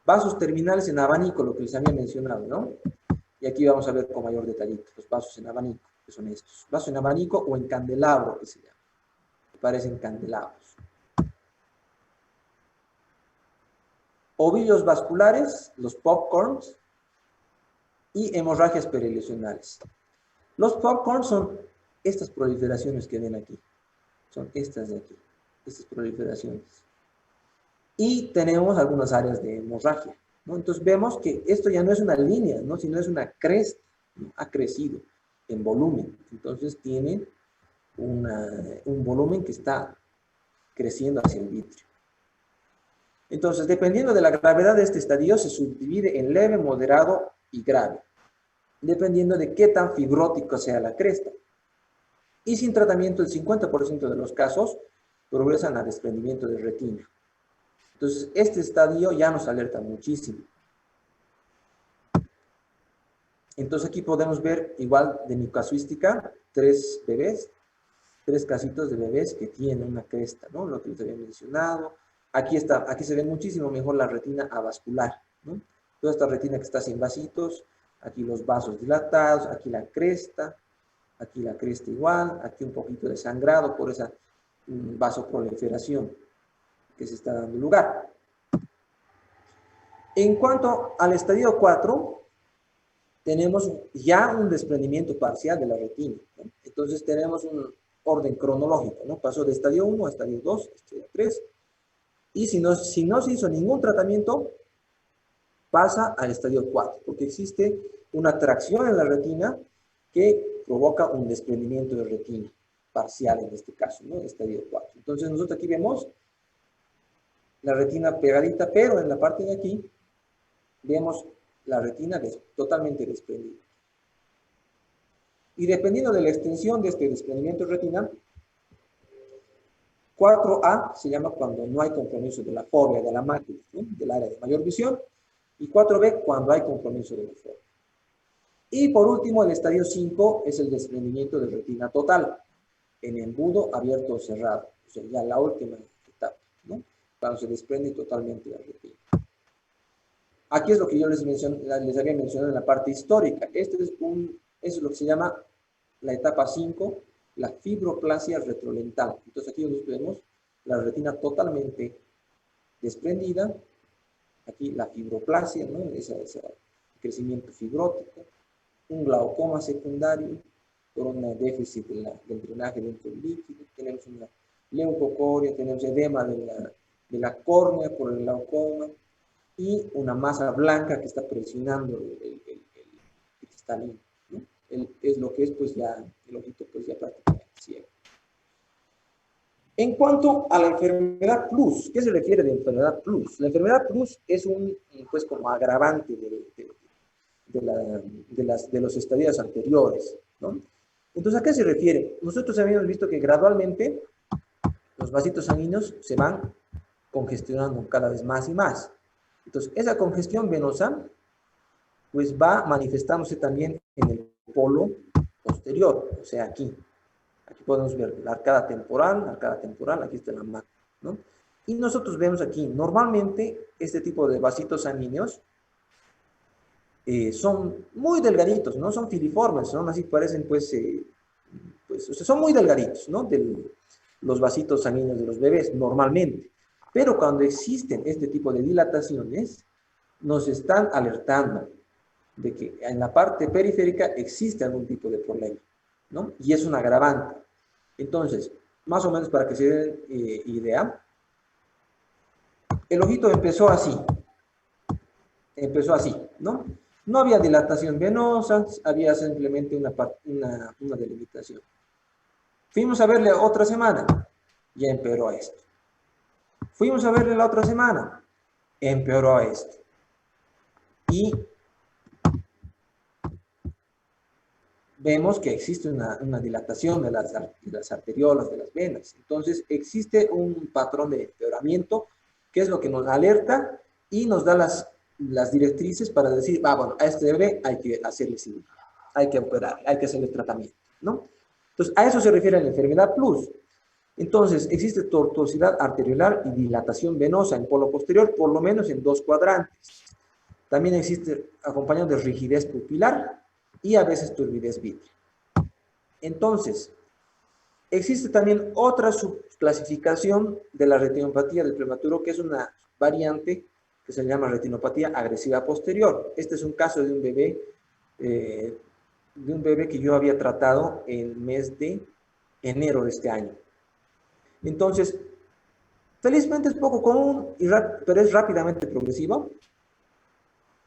Vasos terminales en abanico, lo que les había mencionado, ¿no? Y aquí vamos a ver con mayor detalle los vasos en abanico, que son estos. Vasos en abanico o en candelabro, que se llama. Que parecen candelabros. Ovillos vasculares, los popcorns, y hemorragias perilesionales. Los popcorn son estas proliferaciones que ven aquí. Son estas de aquí, estas proliferaciones. Y tenemos algunas áreas de hemorragia, ¿no? Entonces vemos que esto ya no es una línea, ¿no? Sino es una cresta, ¿no? Ha crecido en volumen. Entonces tiene un volumen que está creciendo hacia el vitrio. Entonces, dependiendo de la gravedad de este estadio, se subdivide en leve, moderado y grave, dependiendo de qué tan fibrótico sea la cresta. Y sin tratamiento, el 50% de los casos progresan a desprendimiento de retina. Entonces, este estadio ya nos alerta muchísimo. Entonces, aquí podemos ver, igual de mi casuística, 3 bebés, 3 casitos de bebés que tienen una cresta, ¿no? Lo que les había mencionado. Aquí se ve muchísimo mejor la retina avascular, ¿no? Toda esta retina que está sin vasitos, aquí los vasos dilatados, aquí la cresta igual, aquí un poquito de sangrado por esa vasoproliferación que se está dando lugar. En cuanto al estadio 4, tenemos ya un desprendimiento parcial de la retina, ¿no? Entonces tenemos un orden cronológico, ¿no? Pasó de estadio 1 a estadio 2, estadio 3, y si no se hizo ningún tratamiento, pasa al estadio 4, porque existe una tracción en la retina que provoca un desprendimiento de retina parcial en este caso, ¿no? Estadio 4. Entonces nosotros aquí vemos la retina pegadita, pero en la parte de aquí vemos la retina totalmente desprendida. Y dependiendo de la extensión de este desprendimiento de retina, 4A se llama cuando no hay compromiso de la fóvea, de la mácula, ¿sí? Del área de mayor visión, y 4B cuando hay compromiso de la fóvea. Y por último, el estadio 5 es el desprendimiento de retina total, en embudo abierto o cerrado, o sea, ya la última etapa, ¿no? Cuando se desprende totalmente la retina. Aquí es lo que yo les había mencionado en la parte histórica. Eso es lo que se llama la etapa 5, la fibroplasia retrolental. Entonces aquí nosotros vemos la retina totalmente desprendida. Aquí la fibroplasia, ¿no? Ese crecimiento fibrótico. Un glaucoma secundario por un déficit del drenaje dentro del líquido. Tenemos una leucocoria, tenemos edema de la córnea por el glaucoma y una masa blanca que está presionando el cristalino, ¿no? Es lo que es, pues ya, el ojito pues ya prácticamente ciego. En cuanto a la enfermedad plus, ¿qué se refiere de enfermedad plus? La enfermedad plus es pues como agravante de los estadios anteriores, ¿no? Entonces, ¿a qué se refiere? Nosotros habíamos visto que gradualmente los vasitos sanguíneos se van congestionando cada vez más y más. Entonces, esa congestión venosa, pues va manifestándose también en el polo posterior, o sea, aquí. Aquí podemos ver la arcada temporal, aquí está la mácula, ¿no? Y nosotros vemos aquí, normalmente, este tipo de vasitos sanguíneos son muy delgaditos, ¿no? Son filiformes, son así, parecen, pues o sea, son muy delgaditos, ¿no? Los vasitos sanguíneos de los bebés, normalmente. Pero cuando existen este tipo de dilataciones, nos están alertando de que en la parte periférica existe algún tipo de problema, ¿no? Y es un agravante. Entonces, más o menos para que se den idea, el ojito empezó así, ¿no? No había dilatación venosa, había simplemente una delimitación. Fuimos a verle otra semana, ya empeoró esto. Fuimos a verle la otra semana, empeoró esto. Y vemos que existe una dilatación de las arteriolas, de las venas. Entonces, existe un patrón de empeoramiento, que es lo que nos alerta y nos da las directrices para decir, bueno, a este bebé hay que hacerle cirugía, hay que operar, hay que hacerle tratamiento, ¿no? Entonces, a eso se refiere la enfermedad plus. Entonces, existe tortuosidad arteriolar y dilatación venosa en polo posterior, por lo menos en 2 cuadrantes. También existe acompañado de rigidez pupilar y a veces turbidez vítrea. Entonces, existe también otra subclasificación de la retinopatía del prematuro, que es una variante que se llama retinopatía agresiva posterior. Este es un caso de un bebé de un bebé que yo había tratado en el mes de enero de este año. Entonces, felizmente es poco común, pero es rápidamente progresivo.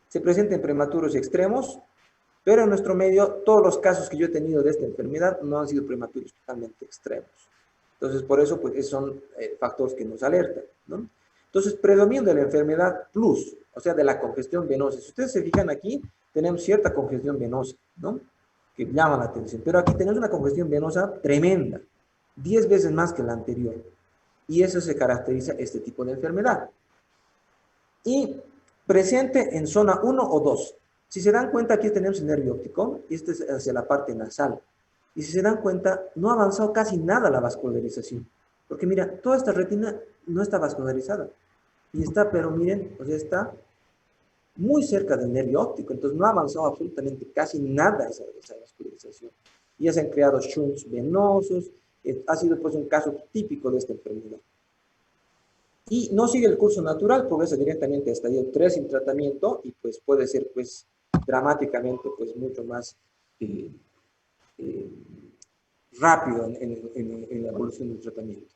Se presenta en prematuros extremos, pero en nuestro medio, todos los casos que yo he tenido de esta enfermedad no han sido prematuros totalmente extremos. Entonces, por eso, pues, esos son factores que nos alertan, ¿no? Entonces, predominio de la enfermedad plus, o sea, de la congestión venosa. Si ustedes se fijan aquí, tenemos cierta congestión venosa, ¿no? Que llama la atención. Pero aquí tenemos una congestión venosa tremenda, 10 veces más que la anterior. Y eso se caracteriza este tipo de enfermedad. Y presente en zona 1 o 2. Si se dan cuenta, aquí tenemos el nervio óptico, y este es hacia la parte nasal. Y si se dan cuenta, no ha avanzado casi nada la vascularización. Porque mira, toda esta retina no está vascularizada. Y está, pero miren, o sea, está muy cerca del nervio óptico. Entonces no ha avanzado absolutamente casi nada esa vascularización. Y ya se han creado shunts venosos. Ha sido pues un caso típico de esta enfermedad. Y no sigue el curso natural, progresa directamente a estadio 3 sin tratamiento y pues puede ser pues dramáticamente pues mucho más rápido en la evolución del tratamiento.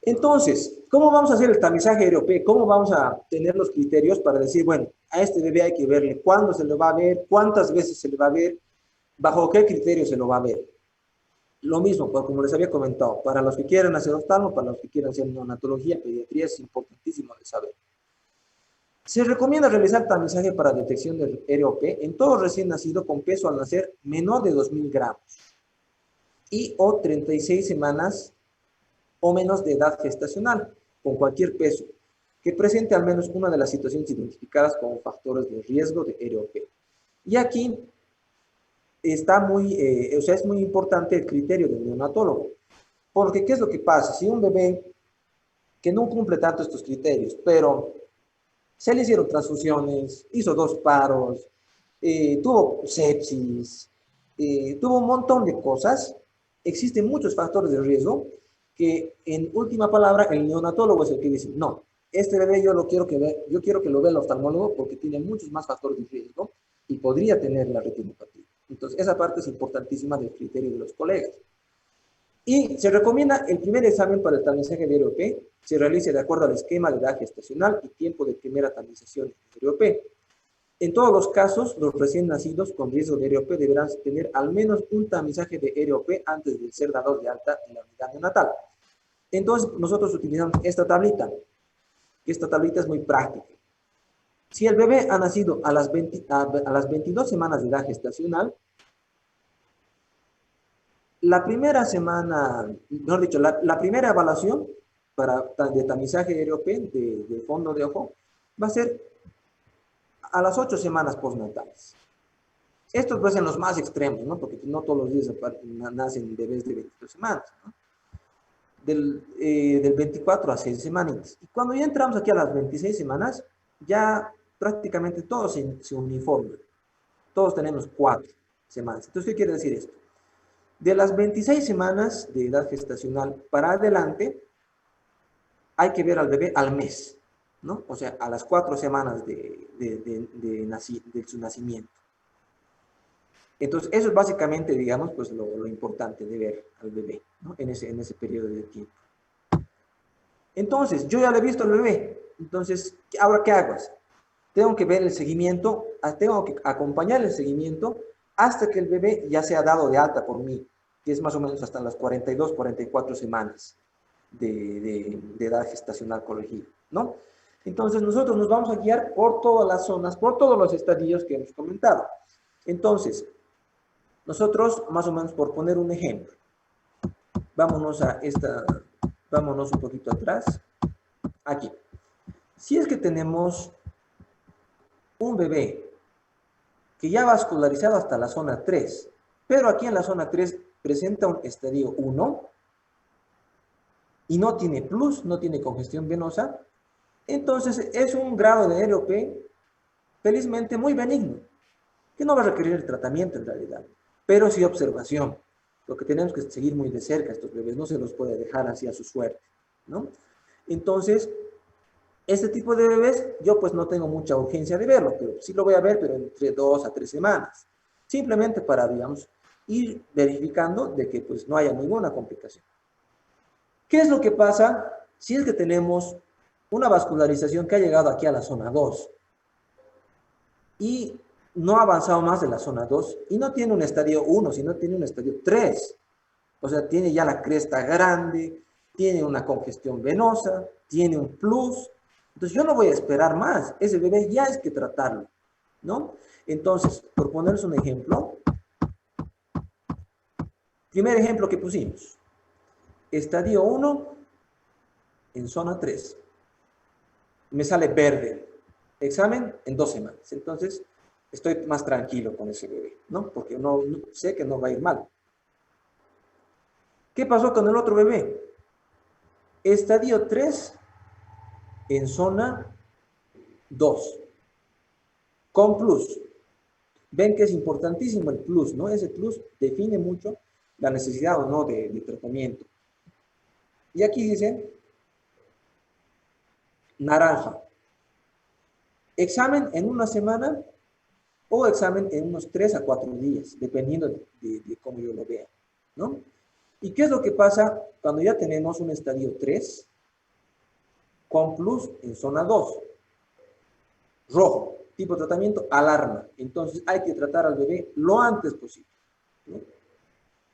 Entonces, ¿cómo vamos a hacer el tamizaje aéreo-P? ¿Cómo vamos a tener los criterios para decir, bueno, a este bebé hay que verle cuándo se le va a ver, cuántas veces se le va a ver, bajo qué criterio se lo va a ver? Lo mismo, pues, como les había comentado, para los que quieran hacer oftalmo, para los que quieran hacer neonatología, pediatría, es importantísimo de saber. Se recomienda realizar tamizaje para detección del aéreo-P en todo recién nacido con peso al nacer menor de 2000 gramos y o 36 semanas o menos de edad gestacional, con cualquier peso, que presente al menos una de las situaciones identificadas como factores de riesgo de aéreo-P. Y aquí está muy, es muy importante el criterio del neonatólogo, porque ¿qué es lo que pasa? Si un bebé que no cumple tanto estos criterios, pero se le hicieron transfusiones, hizo 2 paros, tuvo sepsis, tuvo un montón de cosas, existen muchos factores de riesgo que en última palabra el neonatólogo es el que dice, no, este bebé yo quiero que lo vea el oftalmólogo porque tiene muchos más factores de riesgo y podría tener la retinopatía. Entonces, esa parte es importantísima del criterio de los colegas. Y se recomienda el primer examen para el tamizaje de aéreo-P se realice de acuerdo al esquema de edad gestacional y tiempo de primera tamización de aéreo-P. En todos los casos, los recién nacidos con riesgo de aéreo-P deberán tener al menos un tamizaje de aéreo-P antes de ser dados de alta en la unidad neonatal. Entonces, nosotros utilizamos esta tablita. Esta tablita es muy práctica. Si el bebé ha nacido a las 22 semanas de edad gestacional, la primera semana, mejor dicho, la primera evaluación de tamizaje aéreo-P de fondo de ojo va a ser a las 8 semanas postnatales. Estos pues en los más extremos, ¿no? Porque no todos los días nacen bebés de 22 semanas, ¿no? Del 24 a 6 semanitas. Y cuando ya entramos aquí a las 26 semanas, ya prácticamente todos se uniforman. Todos tenemos 4 semanas. Entonces, ¿qué quiere decir esto? De las 26 semanas de edad gestacional para adelante, hay que ver al bebé al mes, ¿no? O sea, a las 4 semanas de su nacimiento. Entonces, eso es básicamente, digamos, pues lo importante de ver al bebé, ¿no? En ese periodo de tiempo. Entonces, yo ya le he visto al bebé. Entonces, ¿ahora qué hago? Tengo que ver el seguimiento, tengo que acompañar el seguimiento hasta que el bebé ya sea dado de alta por mí, que es más o menos hasta las 42, 44 semanas de edad gestacional corregida, ¿no? Entonces, nosotros nos vamos a guiar por todas las zonas, por todos los estadios que hemos comentado. Entonces, nosotros, más o menos por poner un ejemplo, vámonos un poquito atrás, aquí. Si es que tenemos un bebé que ya ha vascularizado hasta la zona 3, pero aquí en la zona 3 presenta un estadio 1 y no tiene plus, no tiene congestión venosa, entonces es un grado de aéreo-P felizmente muy benigno, que no va a requerir el tratamiento en realidad, pero sí observación. Lo que tenemos que seguir muy de cerca a estos bebés, no se los puede dejar así a su suerte, ¿no? Entonces, este tipo de bebés, yo pues no tengo mucha urgencia de verlo, pero sí lo voy a ver, pero entre 2 a 3 semanas. simplemente para, digamos, ir verificando de que pues no haya ninguna complicación. ¿Qué es lo que pasa si es que tenemos una vascularización que ha llegado aquí a la zona 2 y no ha avanzado más de la zona 2 y no tiene un estadio 1, sino tiene un estadio 3? O sea, tiene ya la cresta grande, tiene una congestión venosa, tiene un plus. Entonces yo no voy a esperar más. Ese bebé ya es que tratarlo, ¿no? Entonces, por ponerles un ejemplo, primer ejemplo que pusimos, estadio 1 en zona 3. Me sale verde. Examen en 2 semanas. Entonces, estoy más tranquilo con ese bebé, ¿no? Porque no sé que no va a ir mal. ¿Qué pasó con el otro bebé? Estadio 3 en zona 2, con plus. Ven que es importantísimo el plus, ¿no? Ese plus define mucho la necesidad o no de tratamiento. Y aquí dice naranja. Examen en 1 semana o examen en unos 3 a 4 días, dependiendo de cómo yo lo vea, ¿no? ¿Y qué es lo que pasa cuando ya tenemos un estadio 3 con plus en zona 2? Rojo, tipo de tratamiento, alarma. Entonces hay que tratar al bebé lo antes posible, ¿no?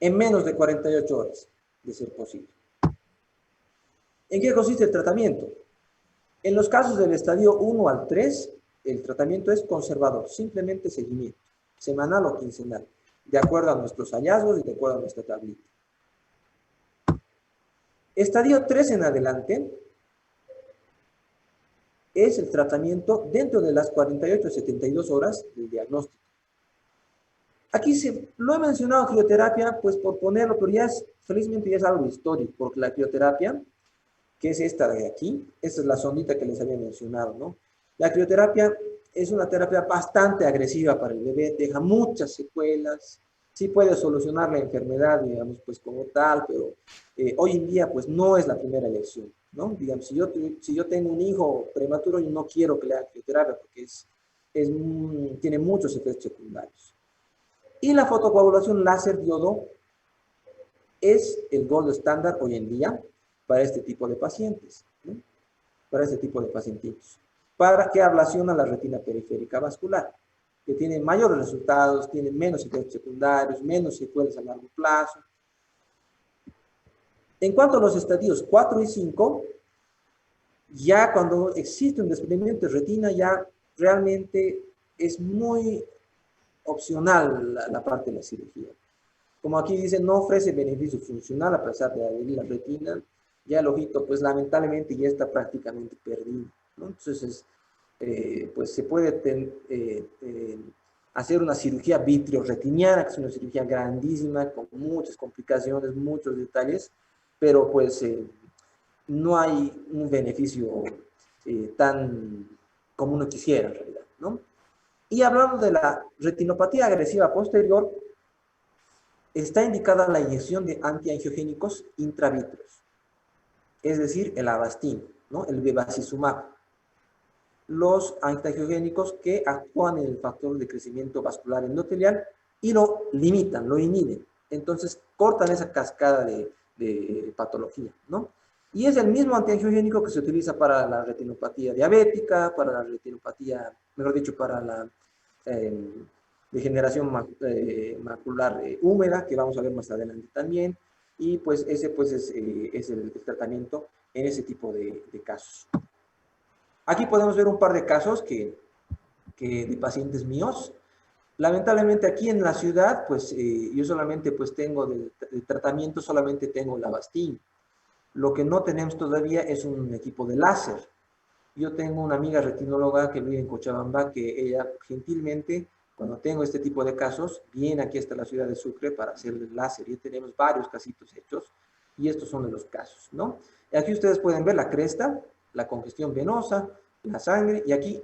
En menos de 48 horas, de ser posible. ¿En qué consiste el tratamiento? En los casos del estadio 1 al 3, el tratamiento es conservador, simplemente seguimiento, semanal o quincenal, de acuerdo a nuestros hallazgos y de acuerdo a nuestra tablita. Estadio 3 en adelante es el tratamiento dentro de las 48 a 72 horas del diagnóstico. Aquí lo he mencionado crioterapia, pues por ponerlo, pero ya felizmente ya es algo histórico, porque la crioterapia, que es esta de aquí, esta es la sondita que les había mencionado, ¿no? La crioterapia es una terapia bastante agresiva para el bebé, deja muchas secuelas, sí puede solucionar la enfermedad, digamos, pues como tal, pero hoy en día, pues no es la primera elección, ¿no? Digamos, si yo tengo un hijo prematuro, yo no quiero que le haga crioterapia porque tiene muchos efectos secundarios. Y la fotocoagulación láser diodo es el gold estándar hoy en día para este tipo de pacientes, ¿no? Para este tipo de pacientitos, para que ablaciona la retina periférica vascular, que tiene mayores resultados, tiene menos efectos secundarios, menos secuelas a largo plazo. En cuanto a los estadios 4 y 5, ya cuando existe un desprendimiento de retina, ya realmente es muy opcional la parte de la cirugía. Como aquí dice, no ofrece beneficio funcional a pesar de adherir la retina, ya el ojito, pues lamentablemente ya está prácticamente perdido, ¿no? Entonces, pues se puede hacer una cirugía vitreoretiniana, que es una cirugía grandísima, con muchas complicaciones, muchos detalles, pero pues no hay un beneficio tan como uno quisiera en realidad, ¿no? Y hablando de la retinopatía agresiva posterior, está indicada la inyección de antiangiogénicos intravitreos, es decir, el Avastin, ¿no? El bevacizumab. Los antiangiogénicos que actúan en el factor de crecimiento vascular endotelial y lo limitan, lo inhiben. Entonces, cortan esa cascada de patología, ¿no? Y es el mismo antiangiogénico que se utiliza para la retinopatía diabética, para la retinopatía, mejor dicho, para la degeneración macular húmeda, que vamos a ver más adelante también, y pues ese pues es el tratamiento en ese tipo de casos. Aquí podemos ver un par de casos de pacientes míos. Lamentablemente aquí en la ciudad, pues yo solamente pues tengo de tratamiento, solamente tengo el Avastin. Lo que no tenemos todavía es un equipo de láser. Yo tengo una amiga retinóloga que vive en Cochabamba, que ella gentilmente, cuando tengo este tipo de casos, viene aquí hasta la ciudad de Sucre para hacer el láser. Ya tenemos varios casitos hechos y estos son de los casos, ¿no? Y aquí ustedes pueden ver la cresta, la congestión venosa, la sangre, y aquí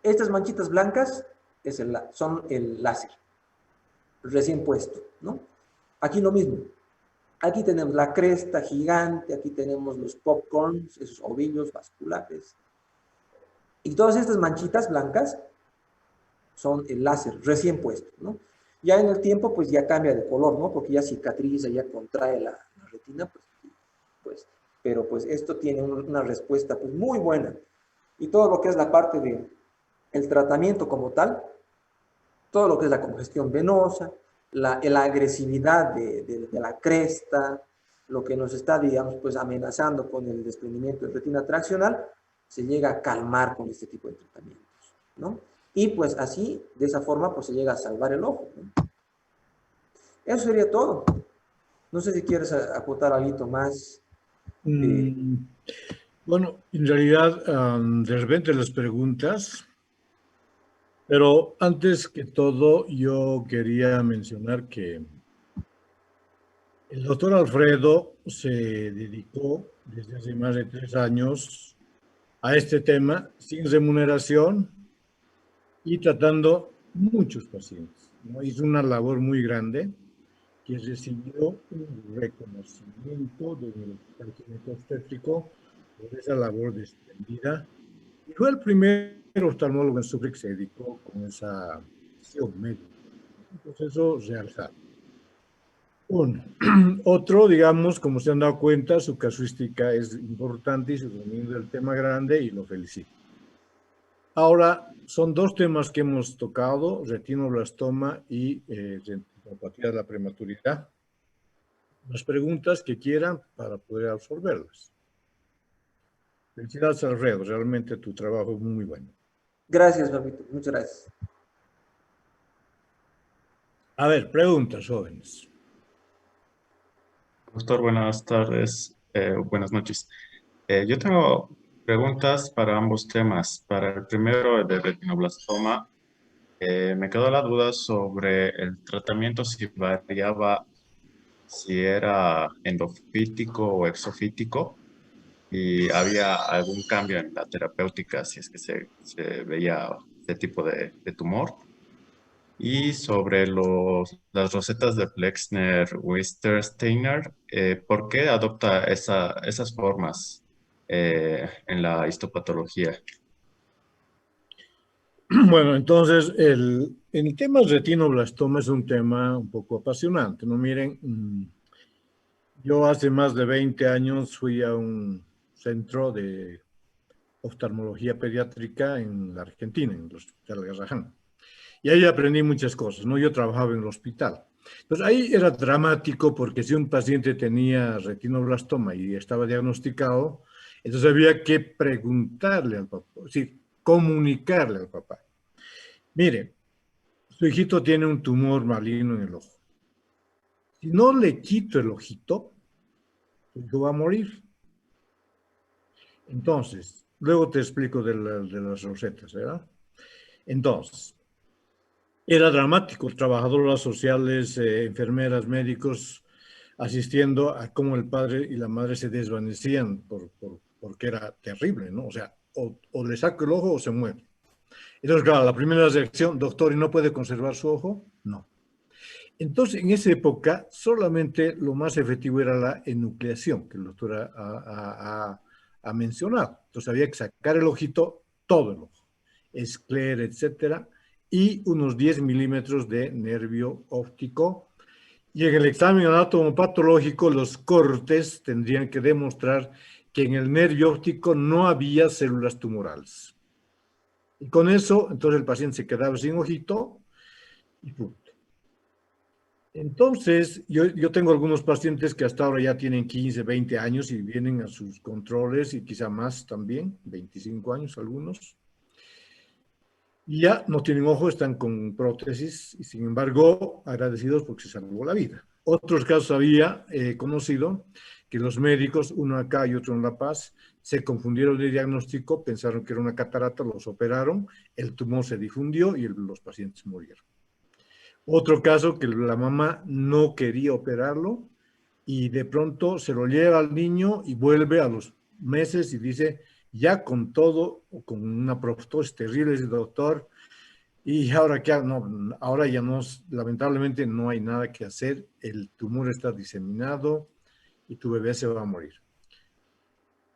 estas manchitas blancas son el láser recién puesto, ¿no? Aquí lo mismo. Aquí tenemos la cresta gigante, aquí tenemos los popcorns, esos ovillos vasculares. Y todas estas manchitas blancas son el láser recién puesto, ¿no? Ya en el tiempo, pues ya cambia de color, ¿no? Porque ya cicatriza, ya contrae la retina, pues, pero pues esto tiene una respuesta pues muy buena. Y todo lo que es la parte de el tratamiento como tal, todo lo que es la congestión venosa, la agresividad de la cresta, lo que nos está, digamos, pues amenazando con el desprendimiento de retina traccional, se llega a calmar con este tipo de tratamientos, ¿no? Y pues así, de esa forma, pues se llega a salvar el ojo, ¿no? Eso sería todo. No sé si quieres acotar algo más. eh, Mm, bueno, en realidad, de repente las preguntas, pero antes que todo, yo quería mencionar que el doctor Alfredo se dedicó desde hace más de 3 años a este tema sin remuneración y tratando muchos pacientes, ¿no? Hizo una labor muy grande que recibió un reconocimiento del Hospital Clínico Obstétrico por esa labor desprendida. Y fue el primer oftalmólogo en Sucre que se dedicó con esa acción médica. Entonces, eso realzado. Uno. Otro, digamos, como se han dado cuenta, su casuística es importante y su dominio del tema grande y lo felicito. Ahora, son dos temas que hemos tocado, retinoblastoma y retinopatía de la prematuridad. Las preguntas que quieran para poder absorberlas. Felicidades, Alfredo, realmente tu trabajo es muy bueno. gracias, papito. Muchas gracias. A ver, preguntas, jóvenes. Doctor, buenas tardes, buenas noches. Yo tengo preguntas para ambos temas. Para el primero, el de retinoblastoma, me quedó la duda sobre el tratamiento, si variaba, si era endofítico o exofítico, y había algún cambio en la terapéutica si es que se veía este tipo de tumor. Y sobre las rosetas de Flexner-Westersteiner, ¿por qué adopta esas formas en la histopatología? Bueno, entonces, el tema retinoblastoma es un tema un poco apasionante, ¿no? Miren, yo hace más de 20 años fui a un centro de oftalmología pediátrica en la Argentina, en el Hospital Garrahan. Y ahí aprendí muchas cosas, ¿no? Yo trabajaba en el hospital. Entonces ahí era dramático porque si un paciente tenía retinoblastoma y estaba diagnosticado, entonces había que preguntarle al papá, sí, comunicarle al papá. Mire, su hijito tiene un tumor maligno en el ojo. Si no le quito el ojito, su hijo va a morir. Entonces, luego te explico de las rosetas, ¿verdad? Entonces, era dramático, trabajadoras sociales, enfermeras, médicos, asistiendo a cómo el padre y la madre se desvanecían porque era terrible, ¿no? O sea, o le saco el ojo o se muere. Entonces, claro, la primera reacción, doctor, ¿y no puede conservar su ojo? No. Entonces, en esa época, solamente lo más efectivo era la enucleación, que el doctor ha mencionado. Entonces, había que sacar el ojito, todo el ojo, esclera, etcétera, y unos 10 milímetros de nervio óptico. Y en el examen anatomopatológico, los cortes tendrían que demostrar que en el nervio óptico no había células tumorales. Y con eso, entonces el paciente se quedaba sin ojito y punto. Entonces, yo tengo algunos pacientes que hasta ahora ya tienen 15, 20 años y vienen a sus controles y quizá más también, 25 años algunos. Y ya no tienen ojo, están con prótesis y sin embargo agradecidos porque se salvó la vida. Otros casos había conocido que los médicos, uno acá y otro en La Paz, se confundieron de diagnóstico, pensaron que era una catarata, los operaron, el tumor se difundió y los pacientes murieron. Otro caso que la mamá no quería operarlo y de pronto se lo lleva al niño y vuelve a los meses y dice, ya con todo, con una proptosis terrible, dice, doctor, y ahora qué, no, ahora ya no, lamentablemente no hay nada que hacer, el tumor está diseminado y tu bebé se va a morir.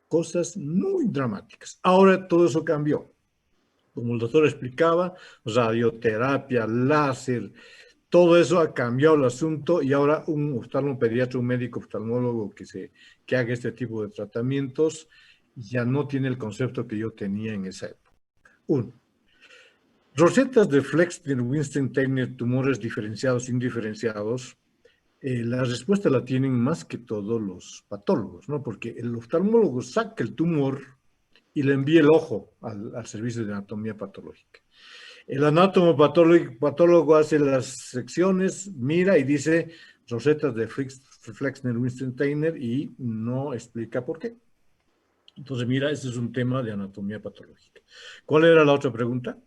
Cosas muy dramáticas. Ahora todo eso cambió. Como el doctor explicaba, radioterapia, láser, todo eso ha cambiado el asunto y ahora un oftalmopediatra, un médico oftalmólogo que haga este tipo de tratamientos ya no tiene el concepto que yo tenía en esa época. Uno, rosetas de Flexner-Winstein-Teigner, tumores diferenciados, indiferenciados, la respuesta la tienen más que todos los patólogos, ¿no? Porque el oftalmólogo saca el tumor y le envía el ojo al servicio de anatomía patológica. El anátomo patólogo hace las secciones, mira y dice rosetas de Flexner-Winstein-Teigner y no explica por qué. Entonces, mira, este es un tema de anatomía patológica. ¿Cuál era la otra pregunta?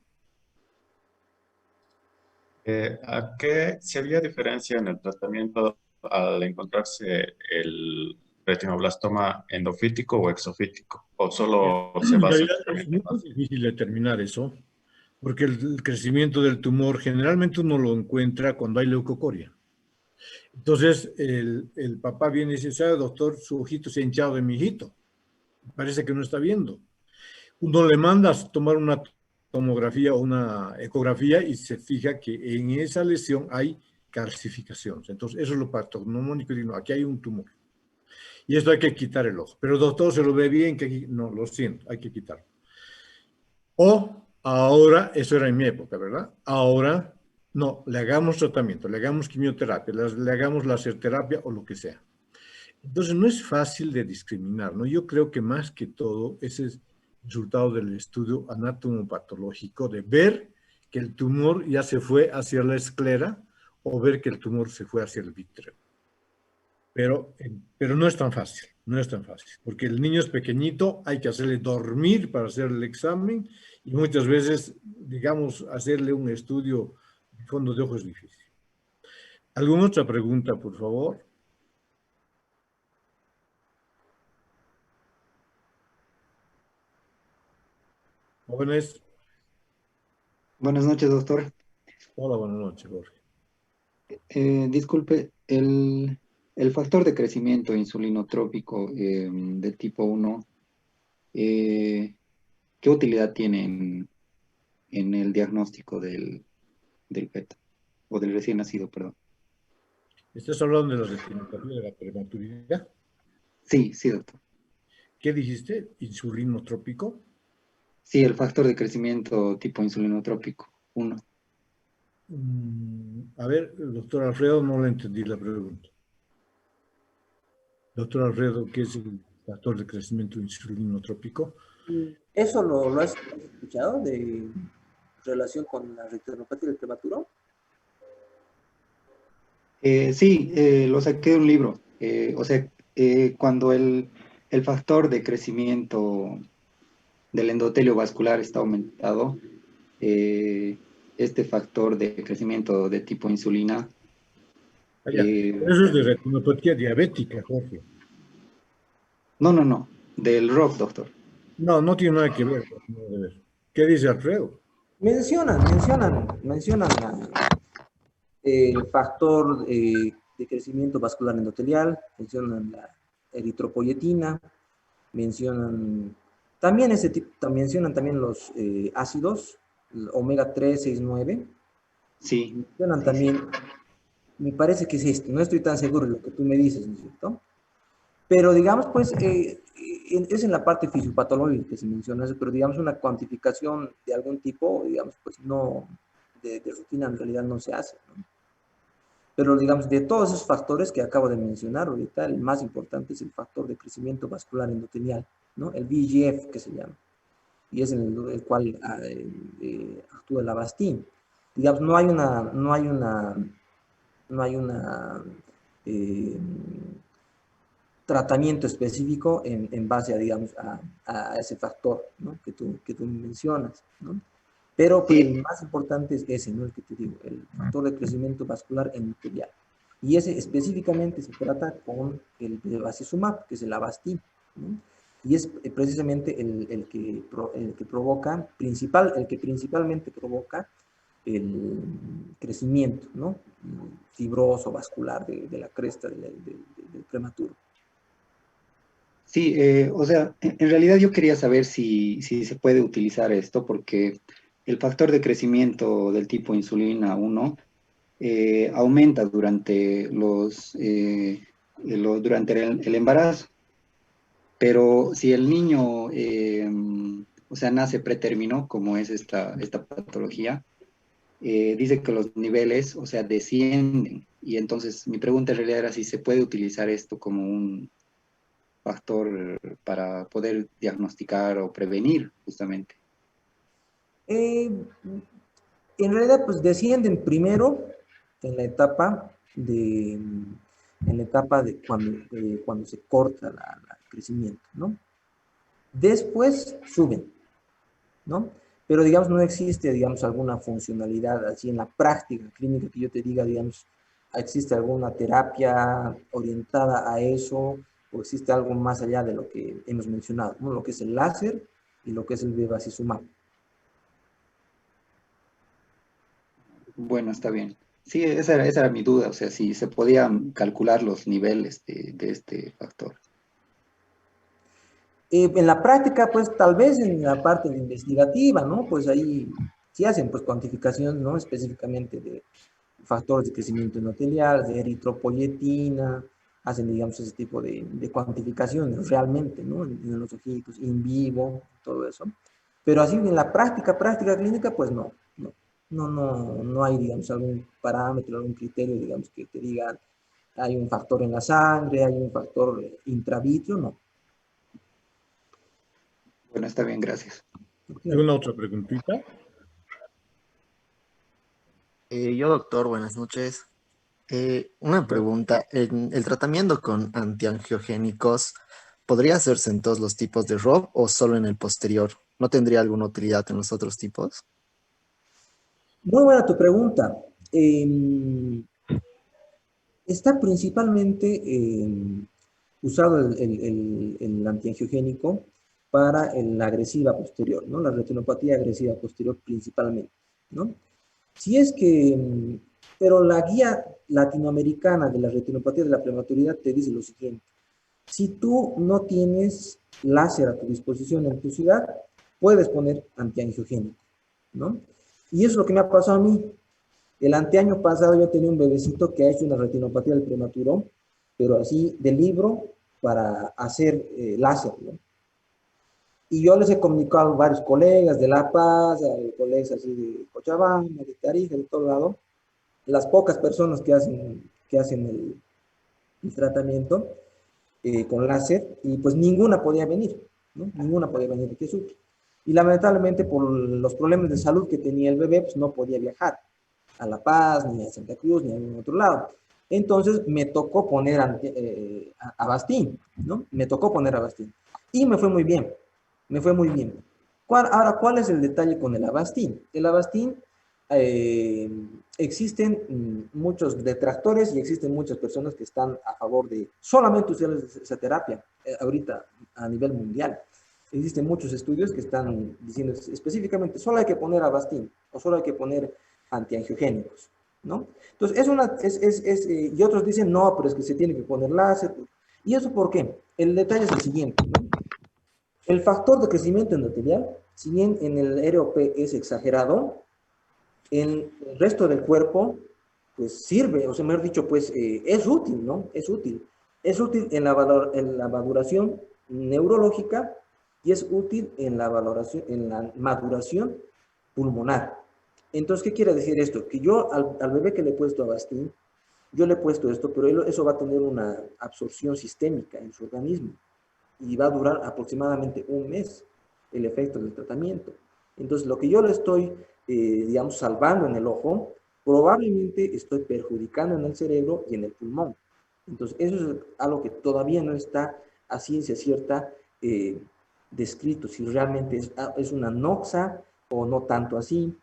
Si había diferencia en el tratamiento al encontrarse el retinoblastoma endofítico o exofítico? ¿O solo se En basa en realidad es tratamiento muy base? difícil determinar eso, porque el crecimiento del tumor generalmente uno lo encuentra cuando hay leucocoria. Entonces, el papá viene y dice, ¿sabe, doctor? Su ojito se ha hinchado de mi hijito. Parece que no está viendo. Uno le manda a tomar una tomografía o una ecografía y se fija que en esa lesión hay calcificación. Entonces, eso es lo patognomónico. Digo, aquí hay un tumor. Y esto hay que quitar el ojo. Pero doctor, se lo ve bien, que aquí, no, lo siento, hay que quitarlo. O ahora, eso era en mi época, ¿verdad? Ahora, no, le hagamos tratamiento, le hagamos quimioterapia, le hagamos laserterapia o lo que sea. Entonces, no es fácil de discriminar, ¿no? Yo creo que más que todo, ese es el resultado del estudio anatomopatológico, de ver que el tumor ya se fue hacia la esclera o ver que el tumor se fue hacia el vítreo. Pero no es tan fácil, no es tan fácil, porque el niño es pequeñito, hay que hacerle dormir para hacer el examen y muchas veces, digamos, hacerle un estudio de fondo de ojo es difícil. ¿Alguna otra pregunta, por favor? Jóvenes, Buenas noches, doctor. hola, buenas noches, Jorge. Disculpe, el factor de crecimiento insulinotrópico de tipo 1, ¿qué utilidad tiene en el diagnóstico del feto o del recién nacido, perdón? ¿Estás hablando de la retinopatía de la prematuridad? Sí, sí, doctor. ¿Qué dijiste? ¿Insulinotrópico? Sí, el factor de crecimiento tipo insulinotrópico 1. A ver, doctor Alfredo, no le entendí la pregunta. Doctor Alfredo, ¿qué es el factor de crecimiento insulinotrópico? ¿Eso lo has escuchado de relación con la retinopatía del prematuro? Sí, lo saqué de un libro. O sea, cuando el factor de crecimiento del endotelio vascular está aumentado, este factor de crecimiento de tipo insulina. Ah, ya. Eso es de retinopatía diabética, Jorge. No, del ROC, doctor. No, no tiene nada que ver. ¿Qué dice Alfredo? Mencionan el factor de crecimiento vascular endotelial, mencionan la eritropoyetina, mencionan también mencionan también los ácidos, el omega 3, 6, 9. Sí. Mencionan Sí, también, sí. me parece que es esto, no estoy tan seguro de lo que tú me dices, ¿no es cierto? Pero digamos, pues, es en la parte fisiopatológica que se menciona eso, pero digamos una cuantificación de algún tipo, digamos, pues no, de rutina en realidad no se hace, ¿no? Pero digamos, de todos esos factores que acabo de mencionar ahorita, el más importante es el factor de crecimiento vascular endotelial, ¿no? El VEGF que se llama, y es el cual actúa el Avastin. Digamos, no hay una eh, tratamiento específico en base a, digamos, a ese factor, ¿no? que tú mencionas, ¿no? Pero Sí, el más importante es ese, ¿no? El que te digo, el factor de crecimiento vascular endotelial. Y ese específicamente se trata con el bevacizumab, que es el Avastin, ¿no? Y es precisamente el que provoca, el que principalmente provoca el crecimiento, ¿no? Fibroso vascular de la cresta del prematuro. sí, o sea, en realidad yo quería saber si se puede utilizar esto porque el factor de crecimiento del tipo insulina 1 aumenta durante durante el embarazo. Pero si el niño, o sea, nace pretérmino, como es esta patología, dice que los niveles, o sea, descienden. Y entonces mi pregunta en realidad era si se puede utilizar esto como un factor para poder diagnosticar o prevenir, justamente. Eh, en realidad, pues descienden primero en la etapa de cuando se corta el crecimiento, ¿no? Después suben, ¿no? Pero, digamos, no existe, digamos, alguna funcionalidad así en la práctica clínica que yo te diga, digamos, existe alguna terapia orientada a eso o existe algo más allá de lo que hemos mencionado, ¿no? Lo que es el láser y lo que es el bevacizumab. Bueno, está bien. Sí, esa era mi duda, o sea, si se podían calcular los niveles de este factor. En la práctica, pues tal vez en la parte investigativa, ¿no? Pues ahí sí hacen pues cuantificación, ¿no? Específicamente de factores de crecimiento endotelial, de eritropoyetina, hacen, digamos, ese tipo de cuantificaciones realmente, ¿no? En los ojitos, in vivo, todo eso. Pero así en la práctica clínica, pues no hay, digamos, algún parámetro, algún criterio, digamos, que te diga, hay un factor en la sangre, hay un factor intravitreo, no. Bueno, está bien, gracias. ¿Hay una otra preguntita? Yo, doctor, buenas noches. Una pregunta. ¿El tratamiento con antiangiogénicos podría hacerse en todos los tipos de ROP o solo en el posterior? ¿No tendría alguna utilidad en los otros tipos? Muy buena tu pregunta. Está principalmente usado el antiangiogénico para la agresiva posterior, ¿no? La retinopatía agresiva posterior principalmente, ¿no? Si es que, pero la guía latinoamericana de la retinopatía de la prematuridad te dice lo siguiente: si tú no tienes láser a tu disposición en tu ciudad, puedes poner antiangiogénico, ¿no? Y eso es lo que me ha pasado a mí. El anteaño pasado yo tenía un bebecito que ha hecho una retinopatía del prematuro, pero así de libro para hacer láser, ¿no? Y yo les he comunicado a varios colegas de La Paz, a colegas así de Cochabamba, de Tarija, de todo lado, las pocas personas que hacen el tratamiento con láser, y pues ninguna podía venir, ¿no? Ninguna podía venir de Quesuque. Y lamentablemente por los problemas de salud que tenía el bebé, pues no podía viajar a La Paz, ni a Santa Cruz, ni a ningún otro lado. Entonces me tocó poner Avastin, ¿no? Me tocó poner Avastin. Y me fue muy bien, me fue muy bien. Ahora, ¿cuál es el detalle con el Avastin? El Avastin, eh, existen muchos detractores y existen muchas personas que están a favor de solamente usar esa terapia ahorita a nivel mundial. Existen muchos estudios que están diciendo específicamente solo hay que poner Avastin o solo hay que poner antiangiogénicos, ¿no? Entonces, y otros dicen, no, pero es que se tiene que poner láser. ¿Y eso por qué? El detalle es el siguiente, ¿no? El factor de crecimiento endotelial, si bien en el ROP es exagerado, en el resto del cuerpo, pues sirve, o sea, mejor dicho, pues es útil, ¿no? Es útil. Es útil en la maduración neurológica y es útil en la maduración pulmonar. Entonces, ¿qué quiere decir esto? Que yo al bebé que le he puesto Avastin, yo le he puesto esto, pero eso va a tener una absorción sistémica en su organismo y va a durar aproximadamente un mes el efecto del tratamiento. Entonces, lo que yo le estoy, digamos, salvando en el ojo, probablemente estoy perjudicando en el cerebro y en el pulmón. Entonces, eso es algo que todavía no está a ciencia cierta descrito, si realmente es una noxa o no tanto así.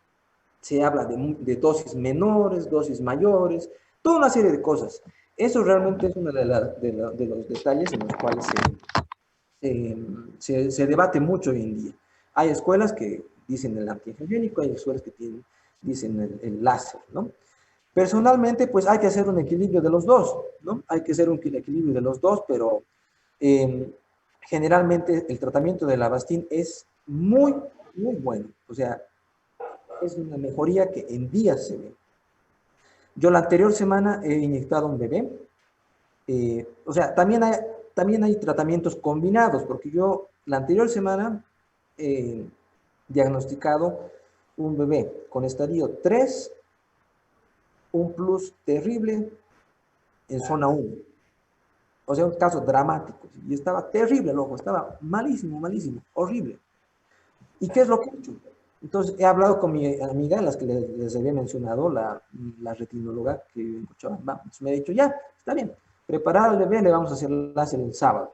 Se habla de dosis menores, dosis mayores, toda una serie de cosas. Eso realmente es uno de los detalles en los cuales se debate mucho hoy en día. Hay escuelas que dicen el antiangiogénico, hay escuelas que dicen el láser, ¿no? Personalmente, pues hay que hacer un equilibrio de los dos, ¿no? Hay que hacer un equilibrio de los dos, pero generalmente el tratamiento del Avastin es muy, muy bueno. O sea, es una mejoría que en días se ve. Yo la anterior semana he inyectado a un bebé. O sea, también hay tratamientos combinados, porque yo la anterior semana he diagnosticado un bebé con estadio 3, un plus terrible en zona 1. O sea, un caso dramático. Y estaba terrible el ojo, estaba malísimo, malísimo, horrible. ¿Y qué es lo que he hecho? Entonces, he hablado con mi amiga, las que les había mencionado, la retinóloga que vive en Cochabamba. Entonces, me ha dicho, ya, está bien, preparar al bebé, le vamos a hacer láser el sábado.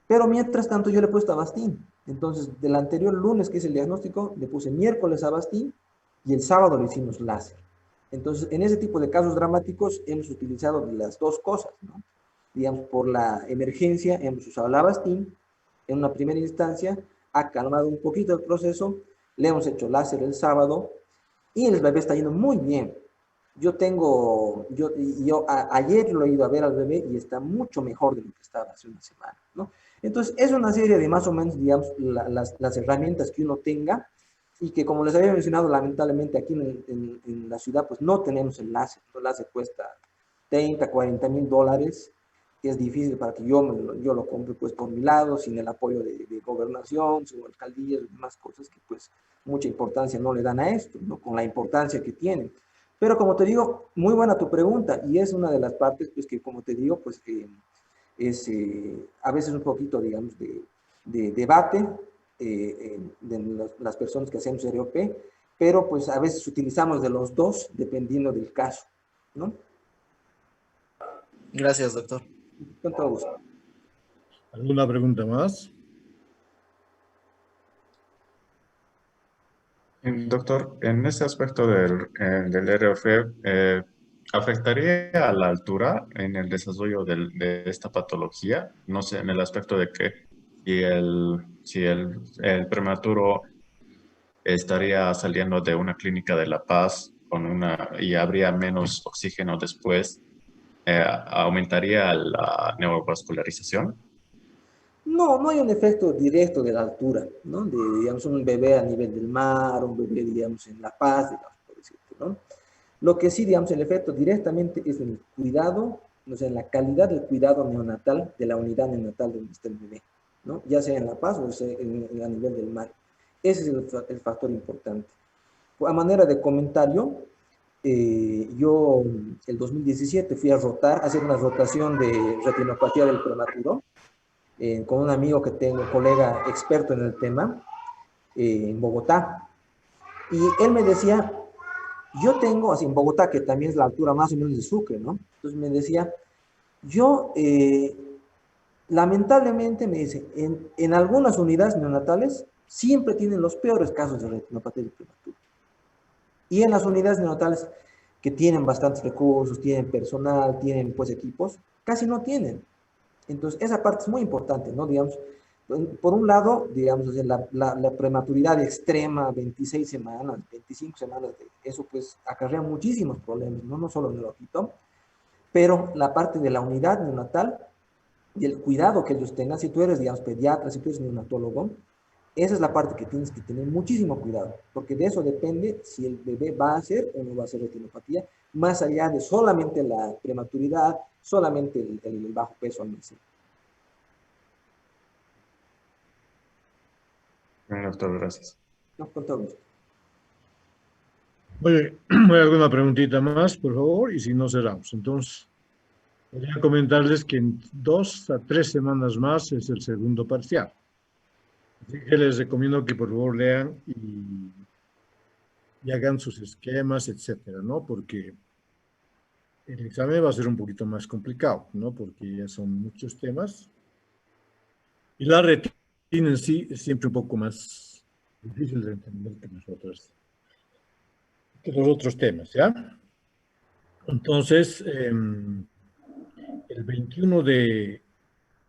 Pero mientras tanto, yo le he puesto Avastin. Entonces, del anterior lunes, que es el diagnóstico, le puse miércoles Avastin y el sábado le hicimos láser. Entonces, en ese tipo de casos dramáticos, hemos utilizado las dos cosas, ¿no? Digamos, por la emergencia, hemos usado el Avastin en una primera instancia, ha calmado un poquito el proceso, le hemos hecho láser el sábado y el bebé está yendo muy bien. Ayer lo he ido a ver al bebé y está mucho mejor de lo que estaba hace una semana, ¿no? Entonces, es una serie de más o menos, digamos, las herramientas que uno tenga y que, como les había mencionado, lamentablemente aquí en la ciudad, pues no tenemos el láser. El láser cuesta 30, 40 mil dólares, que es difícil para que yo lo compre pues por mi lado, sin el apoyo de gobernación, sin alcaldías y demás cosas que pues mucha importancia no le dan a esto, ¿no? Con la importancia que tiene. Pero como te digo, muy buena tu pregunta y es una de las partes pues que como te digo pues es a veces un poquito digamos de debate de las personas que hacemos ROP, pero pues a veces utilizamos de los dos dependiendo del caso, ¿no? Gracias, doctor. Con todo gusto. ¿Alguna pregunta más? Doctor, en ese aspecto del RF, ¿afectaría a la altura en el desarrollo de esta patología? No sé, en el aspecto de que si el prematuro estaría saliendo de una clínica de La Paz y habría menos oxígeno después, ¿aumentaría la neurovascularización? No, no hay un efecto directo de la altura, ¿no? De, digamos, un bebé a nivel del mar, un bebé, digamos, en La Paz, digamos, por decirlo, ¿no? Lo que sí, digamos, el efecto directamente es en el cuidado, o sea, en la calidad del cuidado neonatal de la unidad neonatal donde está el bebé, ¿no? Ya sea en La Paz o sea a nivel del mar. Ese es el factor importante. A manera de comentario, yo el 2017 fui a hacer una rotación de retinopatía del prematuro con un amigo que tengo, colega experto en el tema, en Bogotá. Y él me decía, yo tengo, así en Bogotá, que también es la altura más o menos de Sucre, ¿no? Entonces me decía, yo, lamentablemente, me dice, en algunas unidades neonatales siempre tienen los peores casos de retinopatía del prematuro. Y en las unidades neonatales que tienen bastantes recursos, tienen personal, tienen pues equipos, casi no tienen. Entonces, esa parte es muy importante, ¿no? Digamos, por un lado, digamos, la prematuridad extrema, 26 semanas, 25 semanas, eso pues acarrea muchísimos problemas, ¿no? No solo en el ojito, pero la parte de la unidad neonatal y el cuidado que ellos tengan, si tú eres, digamos, pediatra, si tú eres neonatólogo, esa es la parte que tienes que tener muchísimo cuidado, porque de eso depende si el bebé va a hacer o no va a hacer retinopatía, más allá de solamente la prematuridad, solamente el bajo peso al nacer. Bien, doctor, gracias. No, con todo gusto. Oye, ¿hay alguna preguntita más, por favor? Y si no, cerramos. Entonces, quería comentarles que en 2 a 3 semanas más es el segundo parcial. Así que les recomiendo que por favor lean y hagan sus esquemas, etcétera, ¿no? Porque el examen va a ser un poquito más complicado, ¿no? Porque ya son muchos temas. Y la retina en sí es siempre un poco más difícil de entender que los otros temas, ¿ya? Entonces, el 21 de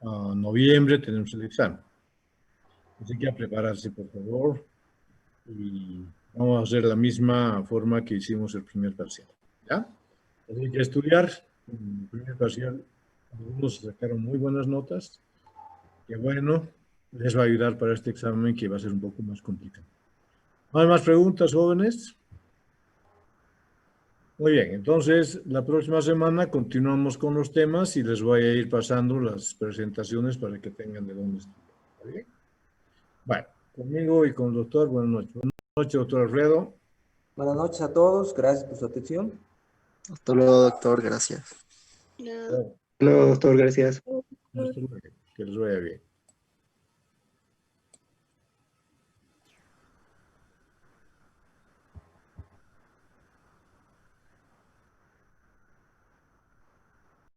noviembre tenemos el examen. Así que a prepararse, por favor. Y vamos a hacer la misma forma que hicimos el primer parcial, ¿ya? Así que estudiar. En el primer parcial, algunos sacaron muy buenas notas. Que bueno, les va a ayudar para este examen que va a ser un poco más complicado. ¿Hay más preguntas, jóvenes? Muy bien, entonces la próxima semana continuamos con los temas y les voy a ir pasando las presentaciones para que tengan de dónde estudiar. ¿Está bien? Bueno, conmigo y con el doctor, buenas noches. Buenas noches, doctor Alfredo. Buenas noches a todos, gracias por su atención. Hasta luego, doctor, gracias. Hola, doctor, gracias. Hasta luego. Que les vaya bien.